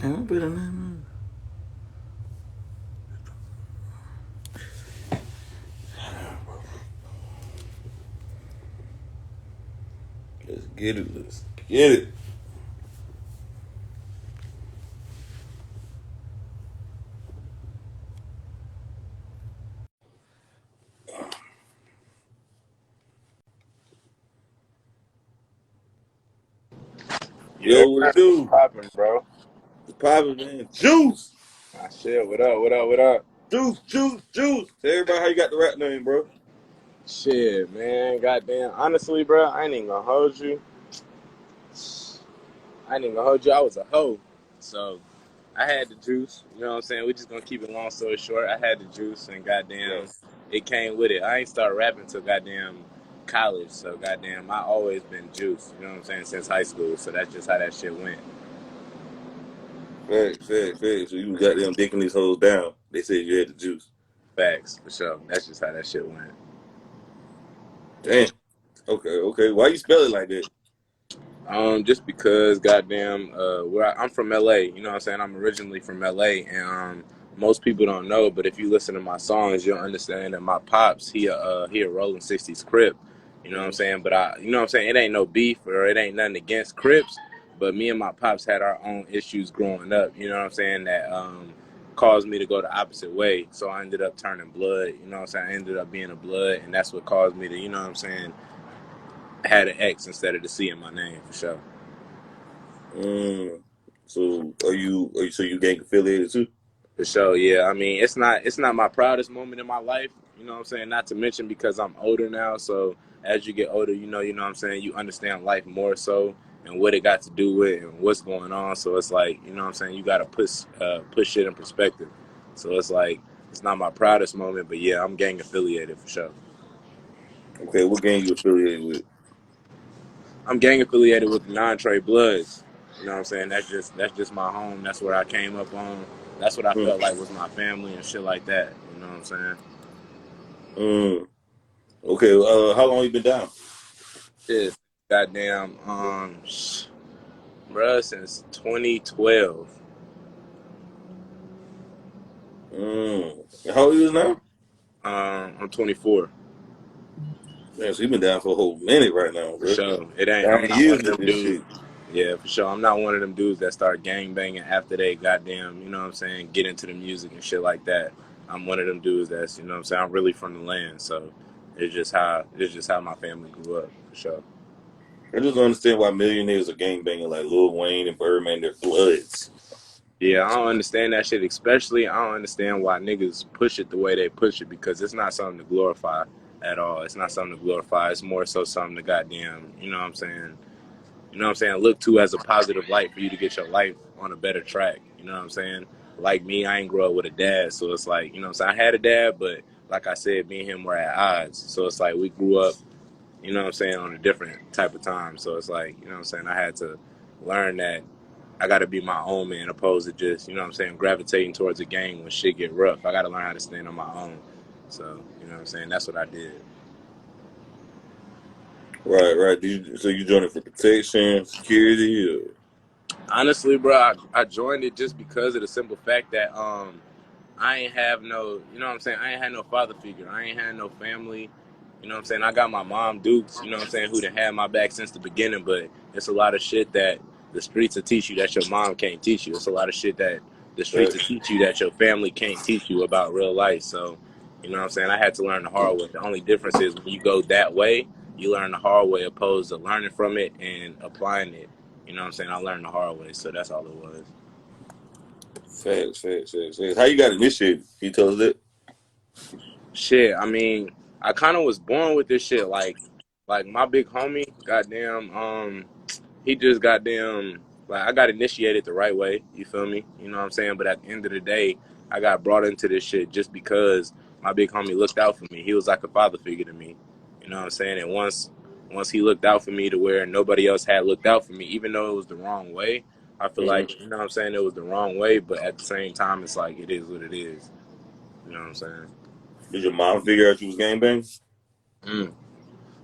I'm better than Let's get it. Let's get it. Yeah, Yo, what it what's do? poppin', bro? What's poppin', man? Juice! Ah, shit, what up, what up, what up? Juice, juice, juice. Tell everybody how you got the rap name, bro. Shit, man, goddamn. Honestly, bro, I ain't even gonna hold you. I ain't even gonna hold you. I was a hoe. So, I had the juice. You know what I'm saying? We just gonna keep it long story short. I had the juice, and goddamn, Right. it came with it. I ain't started rapping till goddamn college. So, goddamn, I always been juice. You know what I'm saying? Since high school. So, that's just how that shit went. Facts, facts, facts. So you got them dicking these hoes down. They said you had the juice. Facts, for sure. That's just how that shit went. Damn. Okay, okay. Why you spell it like that? Just because, goddamn, I'm from LA. You know what I'm saying? I'm originally from LA, and most people don't know, but if you listen to my songs, you'll understand that my pops, he a Rolling 60s Crip. You know what I'm Mm-hmm. saying? But you know what I'm saying? It ain't no beef or it ain't nothing against Crips, but me and my pops had our own issues growing up. You know what I'm saying? That caused me to go the opposite way. So I ended up turning blood. You know what I'm saying? I ended up being a blood, and that's what caused me to, you know what I'm saying, had an X instead of the C in my name for sure. So so you gang affiliated too? For sure, yeah. I mean, it's not my proudest moment in my life, you know what I'm saying? Not to mention because I'm older now, so as you get older, you know what I'm saying, you understand life more so and what it got to do with and what's going on. So it's like, you know what I'm saying, you gotta push shit in perspective. So it's like it's not my proudest moment, but yeah, I'm gang affiliated for sure. Okay, what gang you affiliated with? I'm gang affiliated with the non-trade bloods. You know what I'm saying? That's just my home. That's what I came up on. That's what I Mm, felt like was my family and shit like that. You know what I'm saying? mm. Okay, how long you been down? Shit, goddamn, bruh, since 2012. How old you is now? I'm 24 Man, so you been down for a whole minute right now, for bro. sure. It ain't. I'm 9 not years one of in them this dudes. shit. Yeah, for sure. I'm not one of them dudes that start gang banging after they goddamn, you know what I'm saying, get into the music and shit like that. I'm one of them dudes that's, you know what I'm saying, I'm really from the land, so it's just how my family grew up for sure. I just don't understand why millionaires are gang banging like Lil Wayne and Birdman. They're bloods. Yeah, I don't understand that shit. Especially, I don't understand why niggas push it the way they push it because it's not something to glorify at all. It's not something to glorify. It's more so something to goddamn, you know what I'm saying? You know what I'm saying? Look to as a positive light for you to get your life on a better track. You know what I'm saying? Like me, I ain't grow up with a dad, so it's like, you know what I'm saying? I had a dad, but like I said, me and him were at odds. So it's like we grew up, you know what I'm saying, on a different type of time. So it's like, you know what I'm saying? I had to learn that I got to be my own man opposed to just, you know what I'm saying, gravitating towards a gang when shit get rough. I got to learn how to stand on my own. So, you know what I'm saying? That's what I did. Right, right. So you joined it for protection, security, or Honestly, bro, I joined it just because of the simple fact that I ain't have no, you know what I'm saying? I ain't had no father figure. I ain't had no family. You know what I'm saying? I got my mom, Dukes, you know what I'm saying, who done had my back since the beginning, but it's a lot of shit that the streets will teach you that your mom can't teach you. It's a lot of shit that the streets right? will teach you that your family can't teach you about real life. So, you know what I'm saying? I had to learn the hard way. The only difference is when you go that way, you learn the hard way opposed to learning from it and applying it. You know what I'm saying? I learned the hard way, so that's all it was. Facts, facts, facts, facts. How you got initiated? Can you tell us that? Shit, I mean, I kind of was born with this shit. Like my big homie, goddamn, he just goddamn, like I got initiated the right way. You feel me? You know what I'm saying? But at the end of the day, I got brought into this shit just because my big homie looked out for me. He was like a father figure to me. You know what I'm saying? And once he looked out for me to where nobody else had looked out for me, even though it was the wrong way, I feel Mm-hmm. like, you know what I'm saying, it was the wrong way. But at the same time, it's like it is what it is. You know what I'm saying? Did your mom figure out you was gang bang? Mm.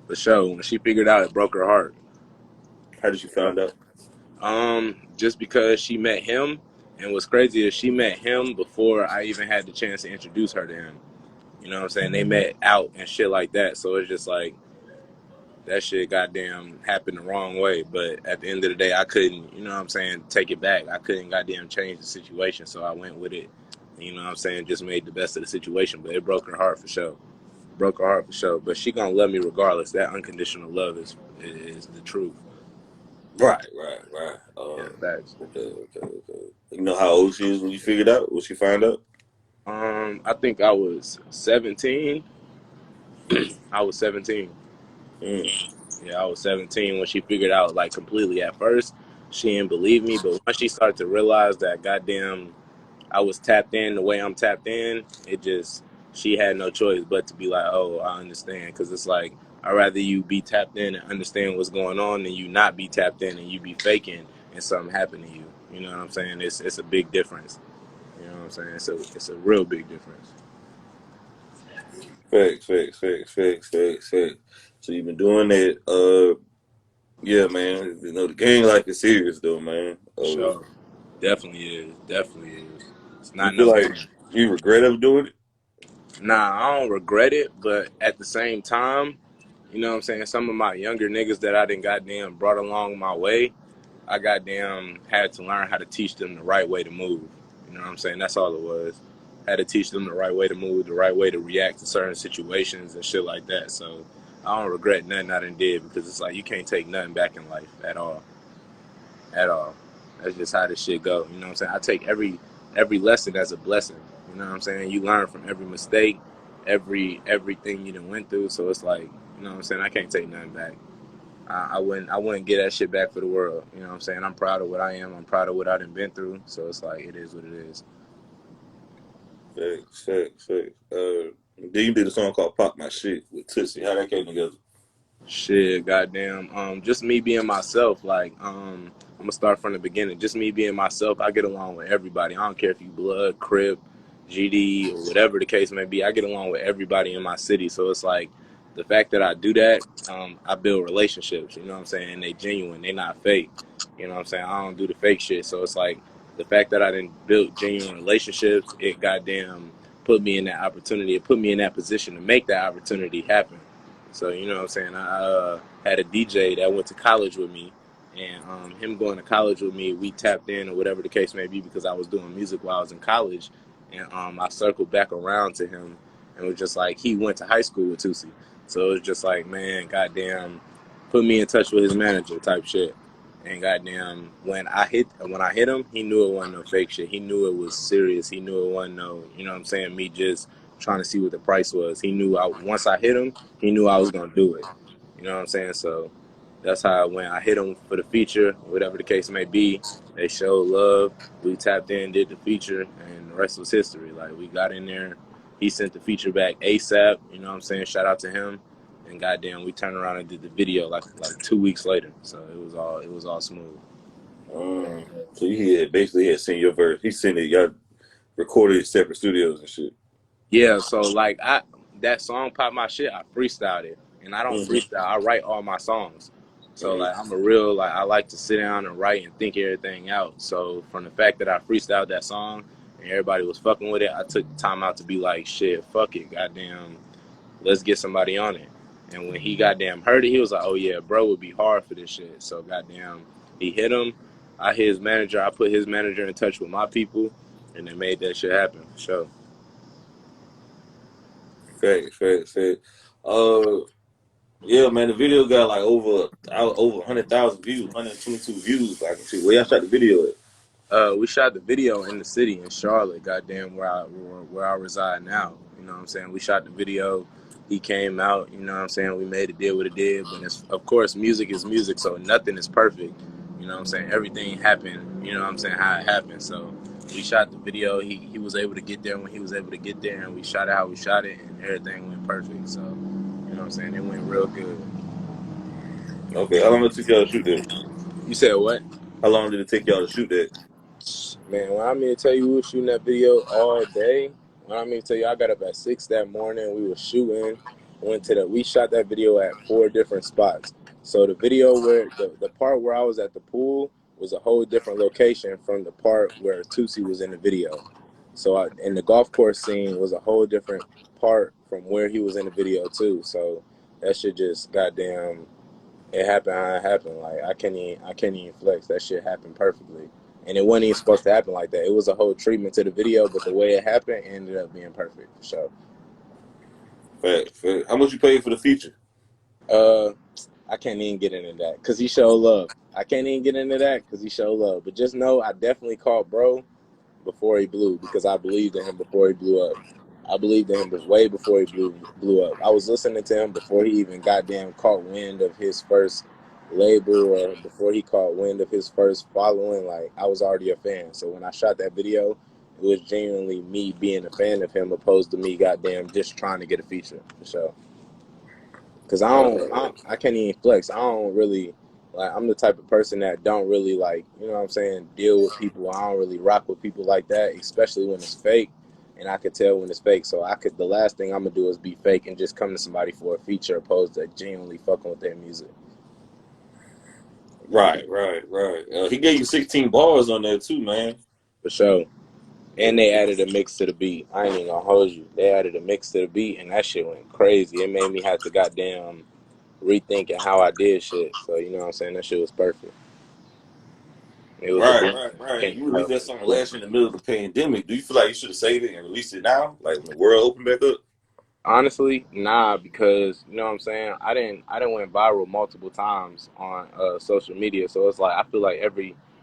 For sure. When she figured out, it broke her heart. How did she find out? Just because she met him, And what's crazy is she met him before I even had the chance to introduce her to him. You know what I'm saying? They met out and shit like that. So it's just like that shit goddamn happened the wrong way. But at the end of the day, I couldn't, you know what I'm saying, take it back. I couldn't goddamn change the situation. So I went with it. You know what I'm saying? Just made the best of the situation. But it broke her heart for sure. Broke her heart for sure. But she gonna love me regardless. That unconditional love is the truth. Right, right, right. Yeah, facts. Okay, okay, okay. You know how old she is when you figured out? When she find out? I think I was 17. I was 17. Mm. Yeah, I was 17 when she figured out like completely. At first, she didn't believe me, but once she started to realize that goddamn I was tapped in the way I'm tapped in, it just she had no choice but to be like, oh, I understand, because it's like I'd rather you be tapped in and understand what's going on than you not be tapped in and you be faking and something happen to you. You know what I'm saying? It's a big difference. You know what I'm saying? It's a real big difference. Facts, facts, facts, facts, facts, facts. So you've been doing that. Yeah, man. You know the game life is serious though, man. Sure, definitely is. Definitely is. It's You not feel no like game. you regret ever doing it? Nah, I don't regret it, but at the same time, you know what I'm saying? Some of my younger niggas that I done goddamn brought along my way, I goddamn had to learn how to teach them the right way to move. You know what I'm saying? That's all it was. Had to teach them the right way to move, the right way to react to certain situations and shit like that. So I don't regret nothing I done did because it's like you can't take nothing back in life at all. At all. That's just how this shit go. You know what I'm saying? I take every lesson as a blessing. You know what I'm saying? You learn from every mistake, everything you done went through. So it's like, you know what I'm saying? I can't take nothing back. I wouldn't get that shit back for the world. You know what I'm saying? I'm proud of what I am. I'm proud of what I done been through. So it's like it is what it is. Facts, facts, facts. Then you did a song called "Pop My Shit" with Tootsie. How that came together? Shit, goddamn. Just me being myself. Like, I'm gonna start from the beginning. Just me being myself. I get along with everybody. I don't care if you blood, Crip, GD, or whatever the case may be. I get along with everybody in my city. So it's like the fact that I do that, I build relationships. You know what I'm saying? They genuine. They not fake. You know what I'm saying? I don't do the fake shit. So it's like the fact that I didn't build genuine relationships. It goddamn put me in that opportunity. It put me in that position to make that opportunity happen. So you know what I'm saying. I had a DJ that went to college with me, and him going to college with me, we tapped in or whatever the case may be because I was doing music while I was in college, and I circled back around to him, and it was just like he went to high school with Toosii, so it was just like man, goddamn, put me in touch with his manager type shit. And goddamn, when I hit him, he knew it wasn't no fake shit. He knew it was serious. He knew it wasn't no, you know what I'm saying, me just trying to see what the price was. He knew once I hit him, he knew I was gonna do it. You know what I'm saying? So that's how it went. I hit him for the feature, whatever the case may be. They showed love. We tapped in, did the feature, and the rest was history. Like we got in there. He sent the feature back ASAP. You know what I'm saying? Shout out to him. And goddamn, we turned around and did the video like 2 weeks later. So it was all smooth. So you had basically had sent your verse. He sent it. Y'all recorded at separate studios and shit. Yeah, so like that song Pop My Shit, I freestyled it. And I don't Mm-hmm. freestyle, I write all my songs. So Mm-hmm. like I'm a real like I like to sit down and write and think everything out. So from the fact that I freestyled that song and everybody was fucking with it, I took the time out to be like, shit, fuck it, goddamn, let's get somebody on it. And when he goddamn heard it, he was like, oh yeah, bro would be hard for this shit. So goddamn, he hit him. I hit his manager, I put his manager in touch with my people and they made that shit happen for sure. Facts, facts, facts. Uh, yeah, man. The video got like over 100,000 views, 122 views. Like, shit. Where y'all shot the video at? We shot the video in the city in Charlotte, goddamn, where I reside now. You know what I'm saying? We shot the video. He came out. You know what I'm saying? We made it did what it did. But it's, of course, music is music, so nothing is perfect. You know what I'm saying? Everything happened. You know what I'm saying? How it happened. So we shot the video. He was able to get there when he was able to get there, and we shot it how we shot it, and everything went perfect. So you know what I'm saying? It went real good. Okay, how long did it take y'all to shoot that? You said what? How long did it take y'all to shoot that? Man, when I mean to tell you, we were shooting that video all day. When I mean to tell you, I got up at 6 that morning. We were shooting. We shot that video at 4 different spots. So the video where the part where I was at the pool was a whole different location from the part where Toosii was in the video. So and the golf course scene was a whole different part from where he was in the video too. So that shit just goddamn, it happened how it happened. Like I can't even flex. That shit happened perfectly. And it wasn't even supposed to happen like that. It was a whole treatment to the video, but the way it happened ended up being perfect for sure. Fact. How much you paid for the feature? Uh, I can't even get into that because he showed love. I can't even get into that because he showed love. But just know I definitely called bro before he blew because I believed in him before he blew up. I believed in him way before he blew up. I was listening to him before he even goddamn caught wind of his first label or before he caught wind of his first following. Like I was already a fan. So when I shot that video, it was genuinely me being a fan of him opposed to me goddamn just trying to get a feature for sure. Cause I can't even flex. I don't really like. I'm the type of person that don't really like. You know what I'm saying? Deal with people. I don't really rock with people like that, especially when it's fake. And I could tell when it's fake. So I could. The last thing I'm gonna do is be fake and just come to somebody for a feature, opposed to genuinely fucking with their music. Right. He gave you 16 bars on there too, man. For sure. And they added a mix to the beat. I ain't even gonna hold you. They added a mix to the beat, and that shit went crazy. It made me have to goddamn rethinking how I did shit. So you know what I'm saying? That shit was perfect. It was a blessing. I Right. can't You even released help that it. song last year in the middle of the pandemic. Do you feel like you should have saved it and released it now? Like when the world opened back up? Honestly, nah, because you know what I'm saying. I didn't went viral multiple times on social media, so it's like I feel like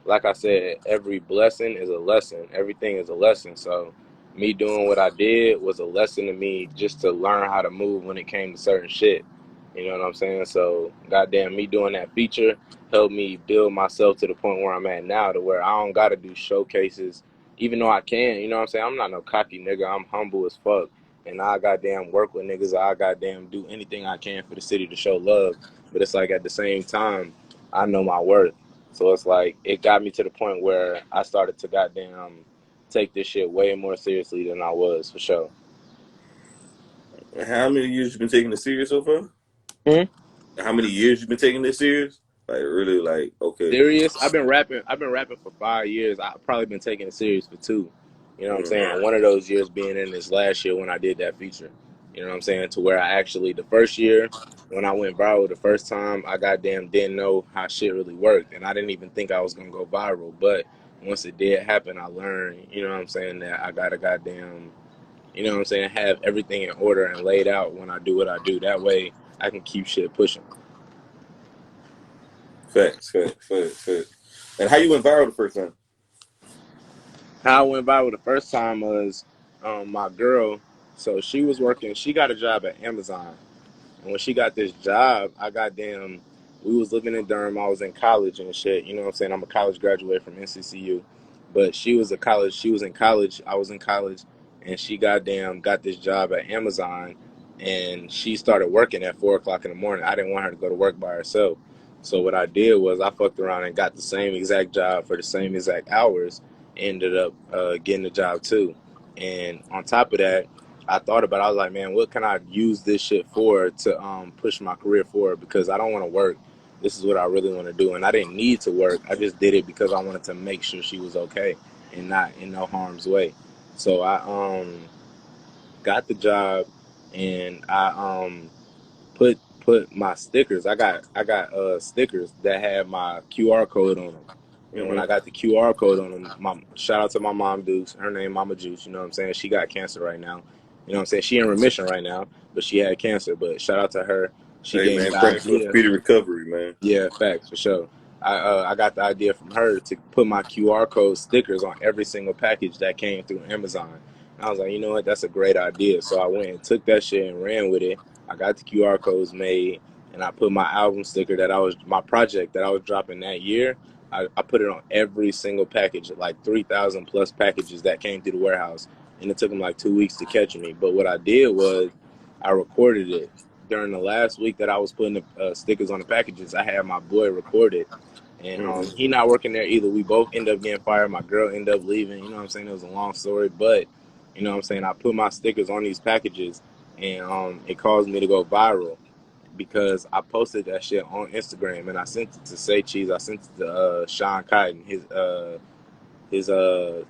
like I said, every blessing is a lesson. Everything is a lesson. So me doing what I did was a lesson to me just to learn how to move when it came to certain shit. You know what I'm saying? So goddamn, me doing that feature helped me build myself to the point where I'm at now, to where I don't gotta do showcases, even though I can. You know what I'm saying? I'm not no cocky nigga. I'm humble as fuck and I goddamn work with niggas. I goddamn do anything I can for the city to show love. But it's like at the same time, I know my worth. So it's like it got me to the point where I started to goddamn take this shit way more seriously than I was for sure. And how many years you been taking this serious so far? Hmm? How many years you been taking this serious? Like really, like okay. Serious. I've been rapping. I've been rapping for 5 years. I've probably been taking it serious for two. You know what I'm Mm, saying? One of those years being in this last year when I did that feature. You know what I'm saying? To where I actually the first year when I went viral the first time, I goddamn didn't know how shit really worked, and I didn't even think I was gonna go viral. But once it did happen, I learned. You know what I'm saying? That I gotta goddamn. You know what I'm saying? Have everything in order and laid out when I do what I do. That way I can keep shit pushing. facts. And how you went viral the first time? How I went viral the first time was my girl. So she was working. She got a job at Amazon, and when she got this job, I got damn. We was living in Durham. I was in college and shit. You know what I'm saying? I'm a college graduate from NCCU, but she was a college. She was in college. I was in college, and she goddamn got this job at Amazon, and she started working at 4 o'clock in the morning. I didn't want her to go to work by herself, so what I did was I fucked around and got the same exact job for the same exact hours. Ended up getting the job too, and on top of that, I thought about it. I was like, man, what can I use this shit for to push my career forward? Because I don't want to work. This is what I really want to do. And I didn't need to work. I just did it because I wanted to make sure she was okay and not in no harm's way. So I got the job and I put my stickers. I got stickers that had my QR code on them. And when Mm-hmm. I got the QR code on them, my shout out to my mom Dukes. Her name Mama Juice, you know what I'm saying? She got cancer right now. You know what I'm saying? She in remission right now, but she had cancer. But shout out to her. She Hey gave me man, the praying for a idea. speedy recovery, man. Yeah, facts for sure. I got the idea from her to put my QR code stickers on every single package that came through Amazon. And I was like, you know what, that's a great idea. So I went and took that shit and ran with it. I got the QR codes made, and I put my album sticker my project that I was dropping that year. I put it on every single package, like 3,000 plus packages that came through the warehouse, and it took them like 2 weeks to catch me. But what I did was I recorded it during the last week that I was putting the stickers on the packages. I had my boy record it, and Mm-hmm. he not working there either. We both end up getting fired. My girl ended up leaving. You know what I'm saying? It was a long story, but you know what I'm saying. I put my stickers on these packages, and it caused me to go viral. because I posted that shit on Instagram and I sent it to Say Cheese. I sent it to Sean Cotton, his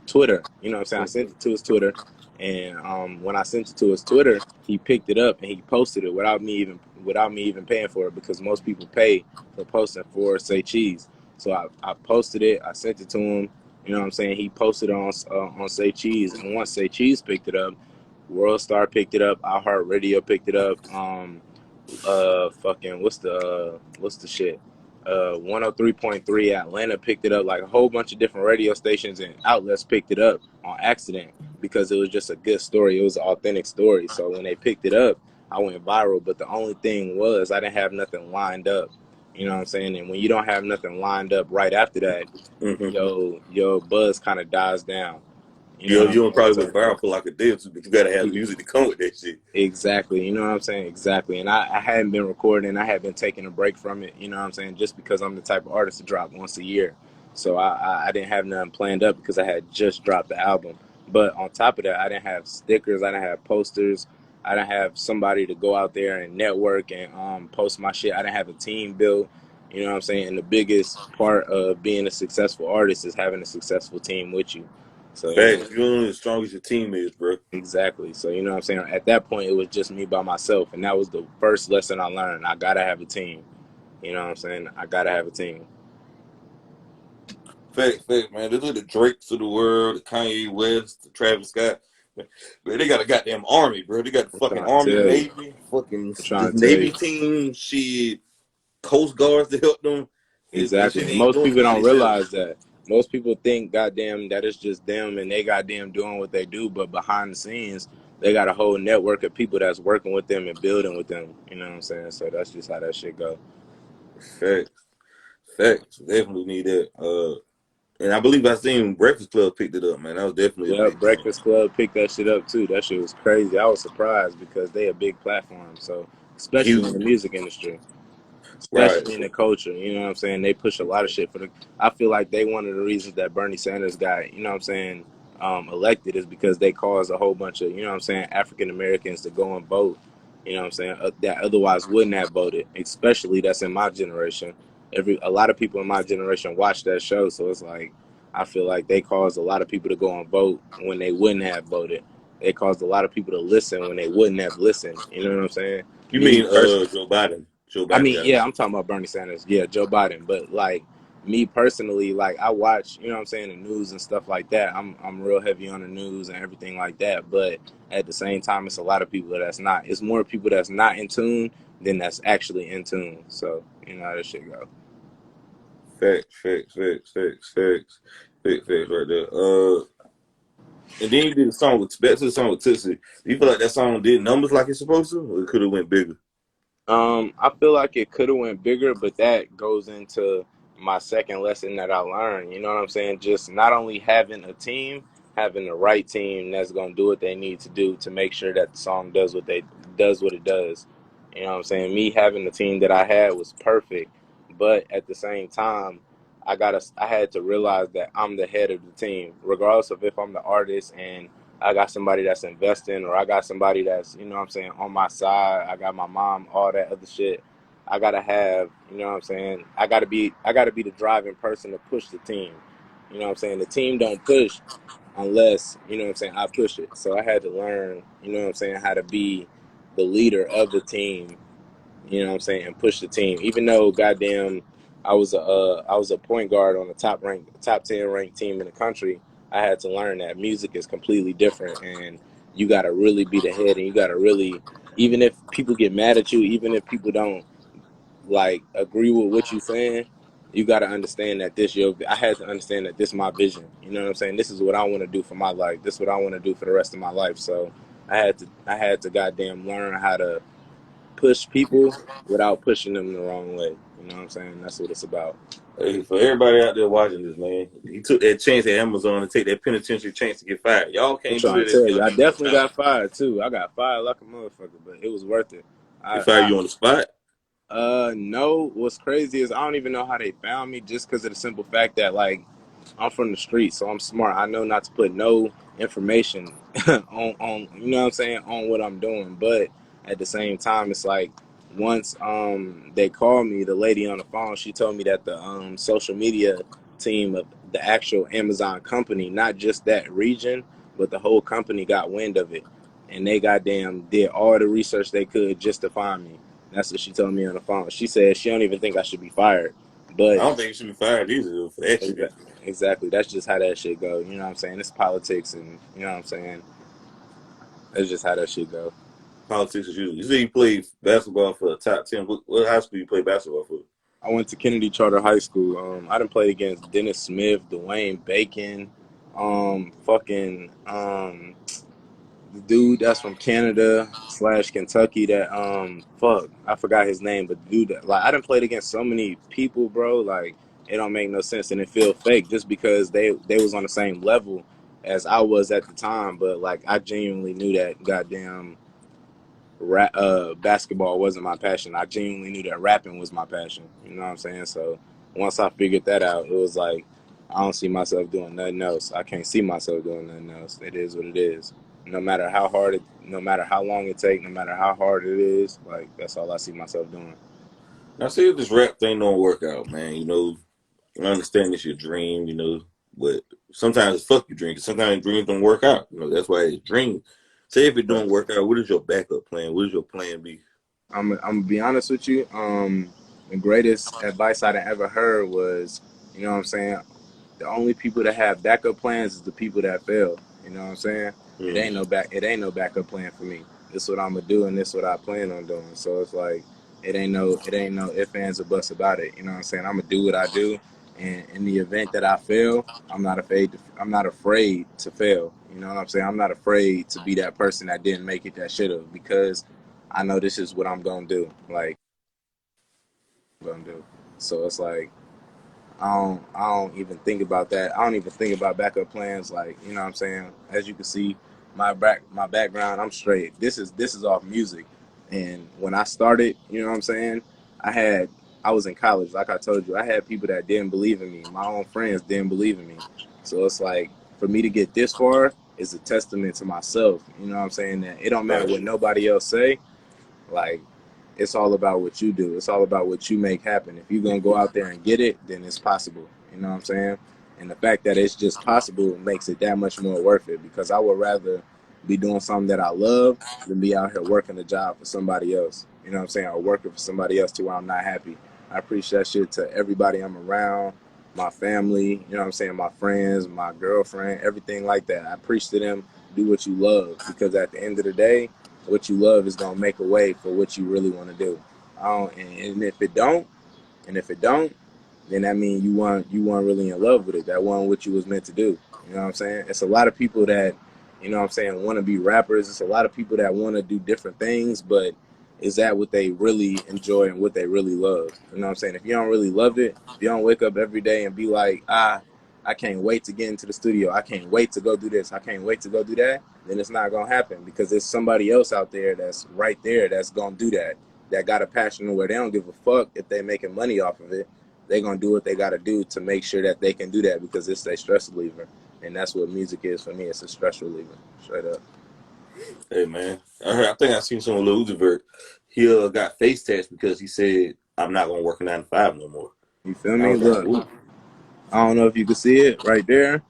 Twitter. You know what I'm saying? I sent it to his Twitter, and when I sent it to his Twitter, he picked it up and he posted it without me even paying for it, because most people pay for posting for Say Cheese. So I posted it. I sent it to him. You know what I'm saying? He posted it on Say Cheese, and once Say Cheese picked it up, World Star picked it up. iHeartRadio picked it up. Fucking what's the shit? 103.3 Atlanta picked it up. Like a whole bunch of different radio stations and outlets picked it up on accident because it was just a good story. It was an authentic story. So when they picked it up, I went viral. But the only thing was I didn't have nothing lined up. You know what I'm saying? And when you don't have nothing lined up right after that, Mm-hmm. your buzz kind of dies down. You know You what I'm you don't saying? probably So went viral for like a day or two, but you gotta have music to come with that shit. exactly. You know what I'm saying? Exactly. And I hadn't been recording. I had been taking a break from it. You know what I'm saying? Just because I'm the type of artist to drop once a year. So I didn't have nothing planned up because I had just dropped the album. But on top of that, I didn't have stickers. I didn't have posters. I didn't have somebody to go out there and network and post my shit. I didn't have a team built. You know what I'm saying? And the biggest part of being a successful artist is having a successful team with you. So, you know, Facts. You're only as strong as your team is, bro. exactly. So, you know what I'm saying? At that point, it was just me by myself. And that was the first lesson I learned. I got to have a team. You know what I'm saying? I got to have a team. Facts, man. Look at the Drakes of the world, the Kanye West, the Travis Scott. Man, they got a goddamn army, bro. They got the I'm fucking trying to army, tell you. navy, fucking I'm the trying to tell navy you. team, shit, coast guards to help them. That Exactly. shit And ain't most doing it people by don't themselves. realize that. Most people think, goddamn, that it's just them and they goddamn doing what they do. But behind the scenes, they got a whole network of people that's working with them and building with them. You know what I'm saying? So that's just how that shit go. Facts, facts. Definitely need that. And I believe I seen Breakfast Club picked it up, man. That was definitely a Yeah, big thing. Breakfast Club picked that shit up too. That shit was crazy. I was surprised because they a big platform. So especially in the Huge, music industry, right? especially in the culture. You know what I'm saying? They push a lot of shit for the. I feel like they one of the reasons that Bernie Sanders got, you know what I'm saying, elected is because they caused a whole bunch of, you know what I'm saying, African Americans to go and vote. You know what I'm saying, that otherwise wouldn't have voted. Especially that's in my generation. A lot of people in my generation watch that show, so it's like I feel like they caused a lot of people to go and vote when they wouldn't have voted. They caused a lot of people to listen when they wouldn't have listened. You know what I'm saying? You Me mean personally. Joe Biden? Joe I Biden mean, got yeah, it. I'm talking about Bernie Sanders. Yeah, Joe Biden. But like me personally, like I watch, you know what I'm saying, the news and stuff like that. I'm real heavy on the news and everything like that. But at the same time, it's a lot of people that's not. It's more people that's not in tune than that's actually in tune. So you know how this shit go. Facts, right there. And then you did a song with back to the song with Tootsie. Do you feel like that song did numbers like it's supposed to, or it could have went bigger? I feel like it could have went bigger, but that goes into my second lesson that I learned. You know what I'm saying? Just not only having a team, having the right team that's gonna do what they need to do to make sure that the song does what it does. You know what I'm saying? Me having the team that I had was perfect, but at the same time, I had to realize that I'm the head of the team, regardless of if I'm the artist and I got somebody that's investing or I got somebody that's, you know what I'm saying, on my side. I got my mom, all that other shit. I gotta have, you know what I'm saying, I gotta be the driving person to push the team. You know what I'm saying? The team don't push unless, you know what I'm saying, I push it. So I had to learn, you know what I'm saying, how to be the leader of the team, you know what I'm saying, and push the team. Even though goddamn I was a point guard on the top 10 ranked team in the country, I had to learn that music is completely different and you got to really be the head and you got to really, even if people get mad at you, even if people don't like agree with what you're saying, you got to understand that I had to understand that this is my vision. You know what I'm saying? This is what I want to do for my life. This is what I want to do for the rest of my life. So I had to goddamn learn how to push people without pushing them the wrong way. You know what I'm saying? That's what it's about. Hey, for everybody out there watching this, man, he took that chance at Amazon to take that penitentiary chance to get fired. Y'all I'm can't do trying that to at tell you, I goddamn no definitely job. got fired too. I got fired like a motherfucker, but it was worth it. They fire you on the spot. No. What's crazy is I don't even know how they found me, just because of the simple fact that like I'm from the street, so I'm smart. I know not to put no information on you know what I'm saying, on what I'm doing. But at the same time, it's like once they called me, the lady on the phone, she told me that the social media team of the actual Amazon company, not just that region, but the whole company got wind of it, and they goddamn did all the research they could just to find me. That's what she told me on the phone. She said she don't even think I should be fired, I but don't think you should be fired either for that shit. exactly, that's just how that shit go. You know what I'm saying? It's politics, and you know what I'm saying. That's just how that shit go. Politics is usual. You say you played basketball for the top 10. What high school you play basketball for? I went to Kennedy Charter High School. I done played against Dennis Smith, Dwayne Bacon, fucking the dude that's from Canada slash Kentucky. That fuck, I forgot his name, but the dude that, like, I done played against so many people, bro. Like, it don't make no sense, and it feel fake just because they was on the same level as I was at the time. But like, I genuinely knew that goddamn basketball wasn't my passion. I genuinely knew that rapping was my passion. You know what I'm saying? So once I figured that out, it was like I don't see myself doing nothing else. I can't see myself doing nothing else. It is what it is. No matter how hard it, no matter how long it takes, no matter how hard it is, like that's all I see myself doing. Now, see if this rap thing don't work out, man. I understand it's your dream, but sometimes it's fuck your dream. 'Cause sometimes dreams don't work out. That's why it's dream. Say if it don't work out, what is your backup plan? What is your plan B? I'm gonna be honest with you. The greatest advice I done ever heard was, you know what I'm saying, the only people that have backup plans is the people that fail. You know what I'm saying? Mm. It ain't no backup plan for me. This is what I'm gonna do and this is what I plan on doing. So it's like it ain't no ifs, ands, or buts about it. You know what I'm saying? I'm gonna do what I do, and in the event that I fail, I'm not afraid to fail. You know what I'm saying? I'm not afraid to be that person that didn't make it that should have, because I know this is what I'm gonna do. Like I'm gonna do. So it's like I don't even think about that. I don't even think about backup plans. Like, you know what I'm saying? As you can see, my background, I'm straight. This is off music. And when I started, you know what I'm saying? I had I was in college, like I told you. I had people that didn't believe in me. My own friends didn't believe in me. So it's like for me to get this far is a testament to myself. You know what I'm saying? That it don't matter Right. what nobody else say. Like, it's all about what you do. It's all about what you make happen. If you're gonna go out there and get it, then it's possible. You know what I'm saying? And the fact that it's just possible makes it that much more worth it, because I would rather be doing something that I love than be out here working a job for somebody else. You know what I'm saying? Or working for somebody else to where I'm not happy. I preach that shit to everybody I'm around, my family, you know what I'm saying, my friends, my girlfriend, everything like that. I preach to them, do what you love, because at the end of the day, what you love is gonna make a way for what you really want to do. And if it don't, and if it don't, then that means you weren't really in love with it. That wasn't what you was meant to do. You know what I'm saying? It's a lot of people that, you know what I'm saying, want to be rappers. It's a lot of people that want to do different things, but is that what they really enjoy and what they really love? You know what I'm saying? If you don't really love it, if you don't wake up every day and be like, I can't wait to get into the studio. I can't wait to go do this. I can't wait to go do that. Then it's not gonna happen, because there's somebody else out there that's right there that's gonna do that. That got a passion where they don't give a fuck if they're making money off of it. They're gonna do what they gotta do to make sure that they can do that, because it's a stress reliever. And that's what music is for me. It's a stress reliever. Straight up. Hey, man. I think I seen some of Lil Uzi Vert. He got face tats because he said, I'm not going to work a 9 to 5 no more. You feel And I me? was like, Look, ooh. I don't know if you can see it right there.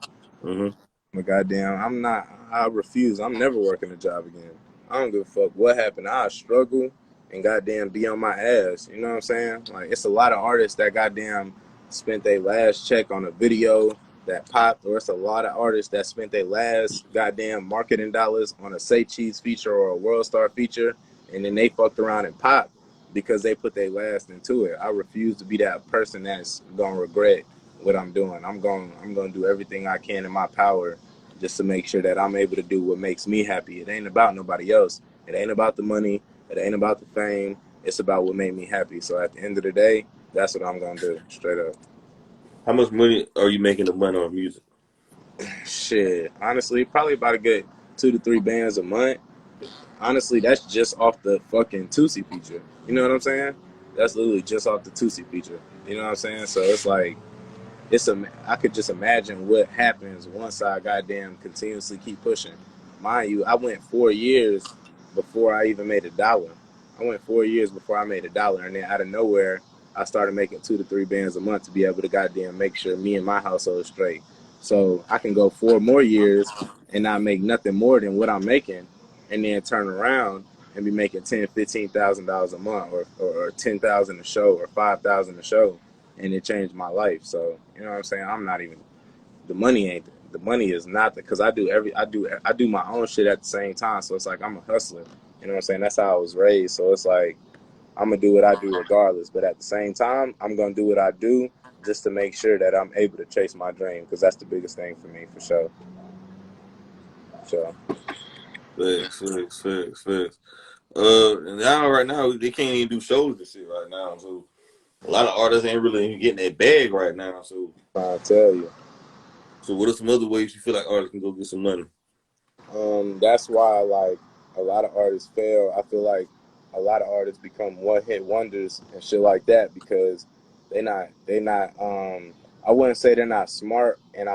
Mm-hmm. But goddamn, I'm not. I refuse. I'm never working a job again. I don't give a fuck what happened. I struggle and goddamn be on my ass. You know what I'm saying? Like, it's a lot of artists that goddamn spent their last check on a video that popped, or it's a lot of artists that spent their last goddamn marketing dollars on a Say Cheese feature or a World Star feature, and then they fucked around and popped because they put their last into it. I refuse to be that person that's gonna regret what I'm doing. I'm gonna do everything I can in my power just to make sure that I'm able to do what makes me happy. It ain't about nobody else. It ain't about the money. It ain't about the fame. It's about what made me happy. So at the end of the day, that's what I'm gonna do. Straight up. How much money are you making a month on music? Shit. Honestly, probably about a good 2 to 3 bands a month. Honestly, that's just off the fucking toosii feature. You know what I'm saying? That's literally just off the toosii feature. You know what I'm saying? So it's like I could just imagine what happens once I goddamn continuously keep pushing. Mind you, I went 4 years before I even made $1. I went 4 years before I made $1, and then out of nowhere, I started making 2 to 3 bands a month to be able to goddamn make sure me and my household is straight. So I can go 4 more years and not make nothing more than what I'm making, and then turn around and be making $10,000, $15,000 a month, or 10,000 a show, or 5,000 a show, and it changed my life. So you know what I'm saying? I'm not even the money ain't the money is not because I do my own shit at the same time. So it's like I'm a hustler. You know what I'm saying? That's how I was raised. So it's like I'm gonna do what I do regardless. But at the same time, I'm gonna do what I do just to make sure that I'm able to chase my dream because that's the biggest thing for me for sure. So Facts. And now right now they can't even do shows and shit right now. So a lot of artists ain't really even getting that bag right now. I'm trying to tell you. So what are some other ways you feel like artists can go get some money? That's why like a lot of artists fail. I feel like a lot of artists become one hit wonders and shit like that because they not I wouldn't say they're not smart, and that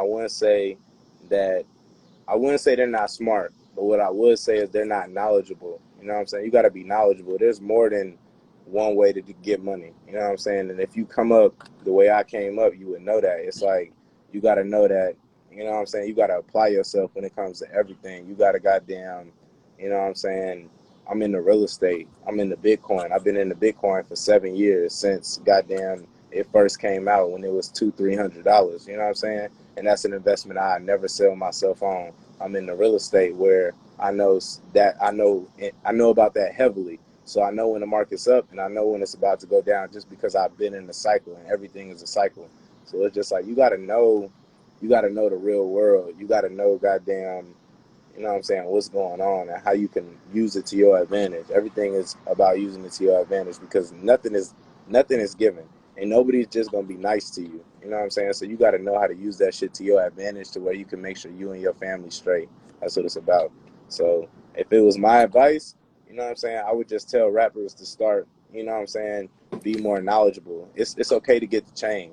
I wouldn't say they're not smart, but what I would say is they're not knowledgeable. You know what I'm saying? You got to be knowledgeable. There's more than one way to get money. You know what I'm saying? And if you come up the way I came up, you would know that. It's like you got to know that. You know what I'm saying? You got to apply yourself when it comes to everything. You got to goddamn. You know what I'm saying? I'm in the real estate. I'm in the Bitcoin. I've been in the Bitcoin for 7 years since goddamn it first came out when it was $200-300. You know what I'm saying? And that's an investment I never sell myself on. I'm in the real estate where I know about that heavily. So I know when the market's up and I know when it's about to go down just because I've been in the cycle and everything is a cycle. So it's just like you gotta know the real world. You gotta know goddamn, you know what I'm saying, what's going on and how you can use it to your advantage. Everything is about using it to your advantage because nothing is given. And nobody's just gonna be nice to you. You know what I'm saying? So you gotta know how to use that shit to your advantage to where you can make sure you and your family straight. That's what it's about. So if it was my advice, you know what I'm saying, I would just tell rappers to start, you know what I'm saying, be more knowledgeable. It's okay to get the chain.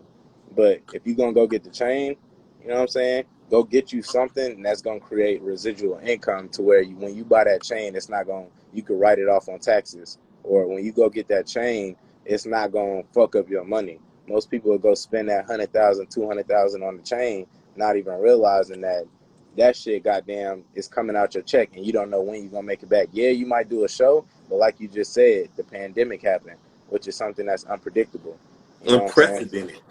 But if you're gonna go get the chain, you know what I'm saying, go get you something that's gonna create residual income to where when you buy that chain, it's not gonna you could write it off on taxes. Or when you go get that chain, it's not gonna fuck up your money. Most people will go spend that 100,000, 200,000 on the chain, not even realizing that shit, goddamn, is coming out your check, and you don't know when you're gonna make it back. Yeah, you might do a show, but like you just said, the pandemic happened, which is something that's unpredictable. You know what I'm saying? Unprecedented.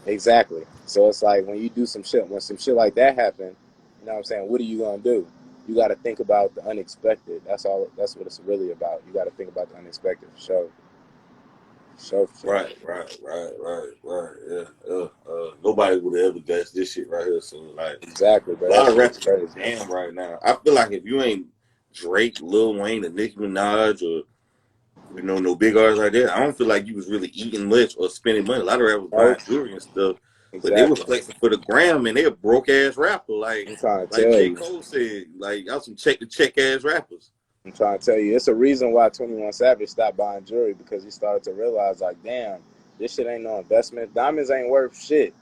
Exactly. So it's like when you do some shit, when some shit like that happen, you know what I'm saying? What are you gonna do? You got to think about the unexpected. That's all. That's what it's really about. You got to think about the unexpected for sure. For sure. For sure. Right. Yeah. Nobody would have ever guessed this shit right here. So like, Exactly, a bro. That lot of shit is rappers crazy. damn right now. I feel like if you ain't Drake, Lil Wayne, or Nicki Minaj, or no big artists like that, I don't feel like you was really eating much or spending money. A lot of rappers Nope. buying jewelry and stuff, but they was Exactly. flexing for the gram, and they a broke ass rapper. I'm trying to Like tell J you. Cole said, like y'all some check the check ass rappers. I'm trying to tell you. It's a reason why 21 Savage stopped buying jewelry because he started to realize, like, damn, this shit ain't no investment. Diamonds ain't worth shit.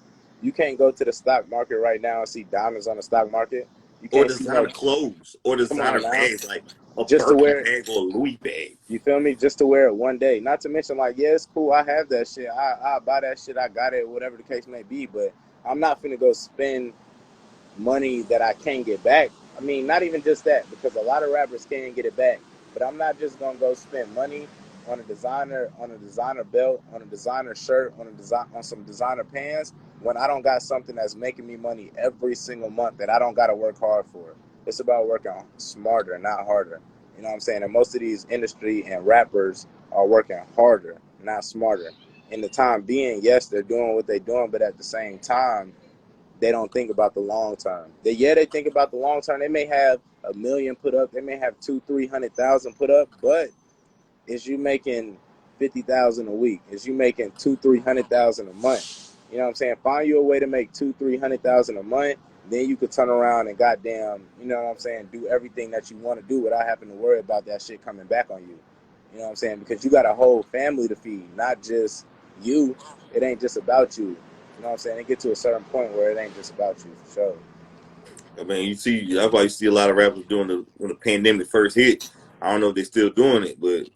You can't go to the stock market right now and see diamonds on the stock market. You Or can't see designer no. clothes, or Come on designer now. bags, like a Just to Birkin wear it. bag or a Louis bag. You feel me? Just to wear it one day. Not to mention, like, yeah, it's cool. I have that shit. I buy that shit. I got it, whatever the case may be. But I'm not finna go spend money that I can't get back. I mean, not even just that, because a lot of rappers can get it back. But I'm not just gonna go spend money on a designer belt, on a designer shirt, on some designer pants when I don't got something that's making me money every single month that I don't gotta work hard for. It's about working smarter, not harder. You know what I'm saying? And most of these industry and rappers are working harder, not smarter. In the time being, yes, they're doing what they're doing, but at the same time, they don't think about the long term. They think about the long term. They may have 1 million put up. They may have 200,000 300,000 put up. But is you making 50,000 a week? Is you making 200,000 300,000 a month? You know what I'm saying? Find you a way to make 200,000 300,000 a month. Then you could turn around and goddamn, you know what I'm saying, do everything that you want to do without having to worry about that shit coming back on you. You know what I'm saying? Because you got a whole family to feed, not just you. It ain't just about you. You know what I'm saying? It get to a certain point where it ain't just about you for sure. I mean, you see, that's why you see a lot of rappers doing when the pandemic first hit. I don't know if they're still doing it, but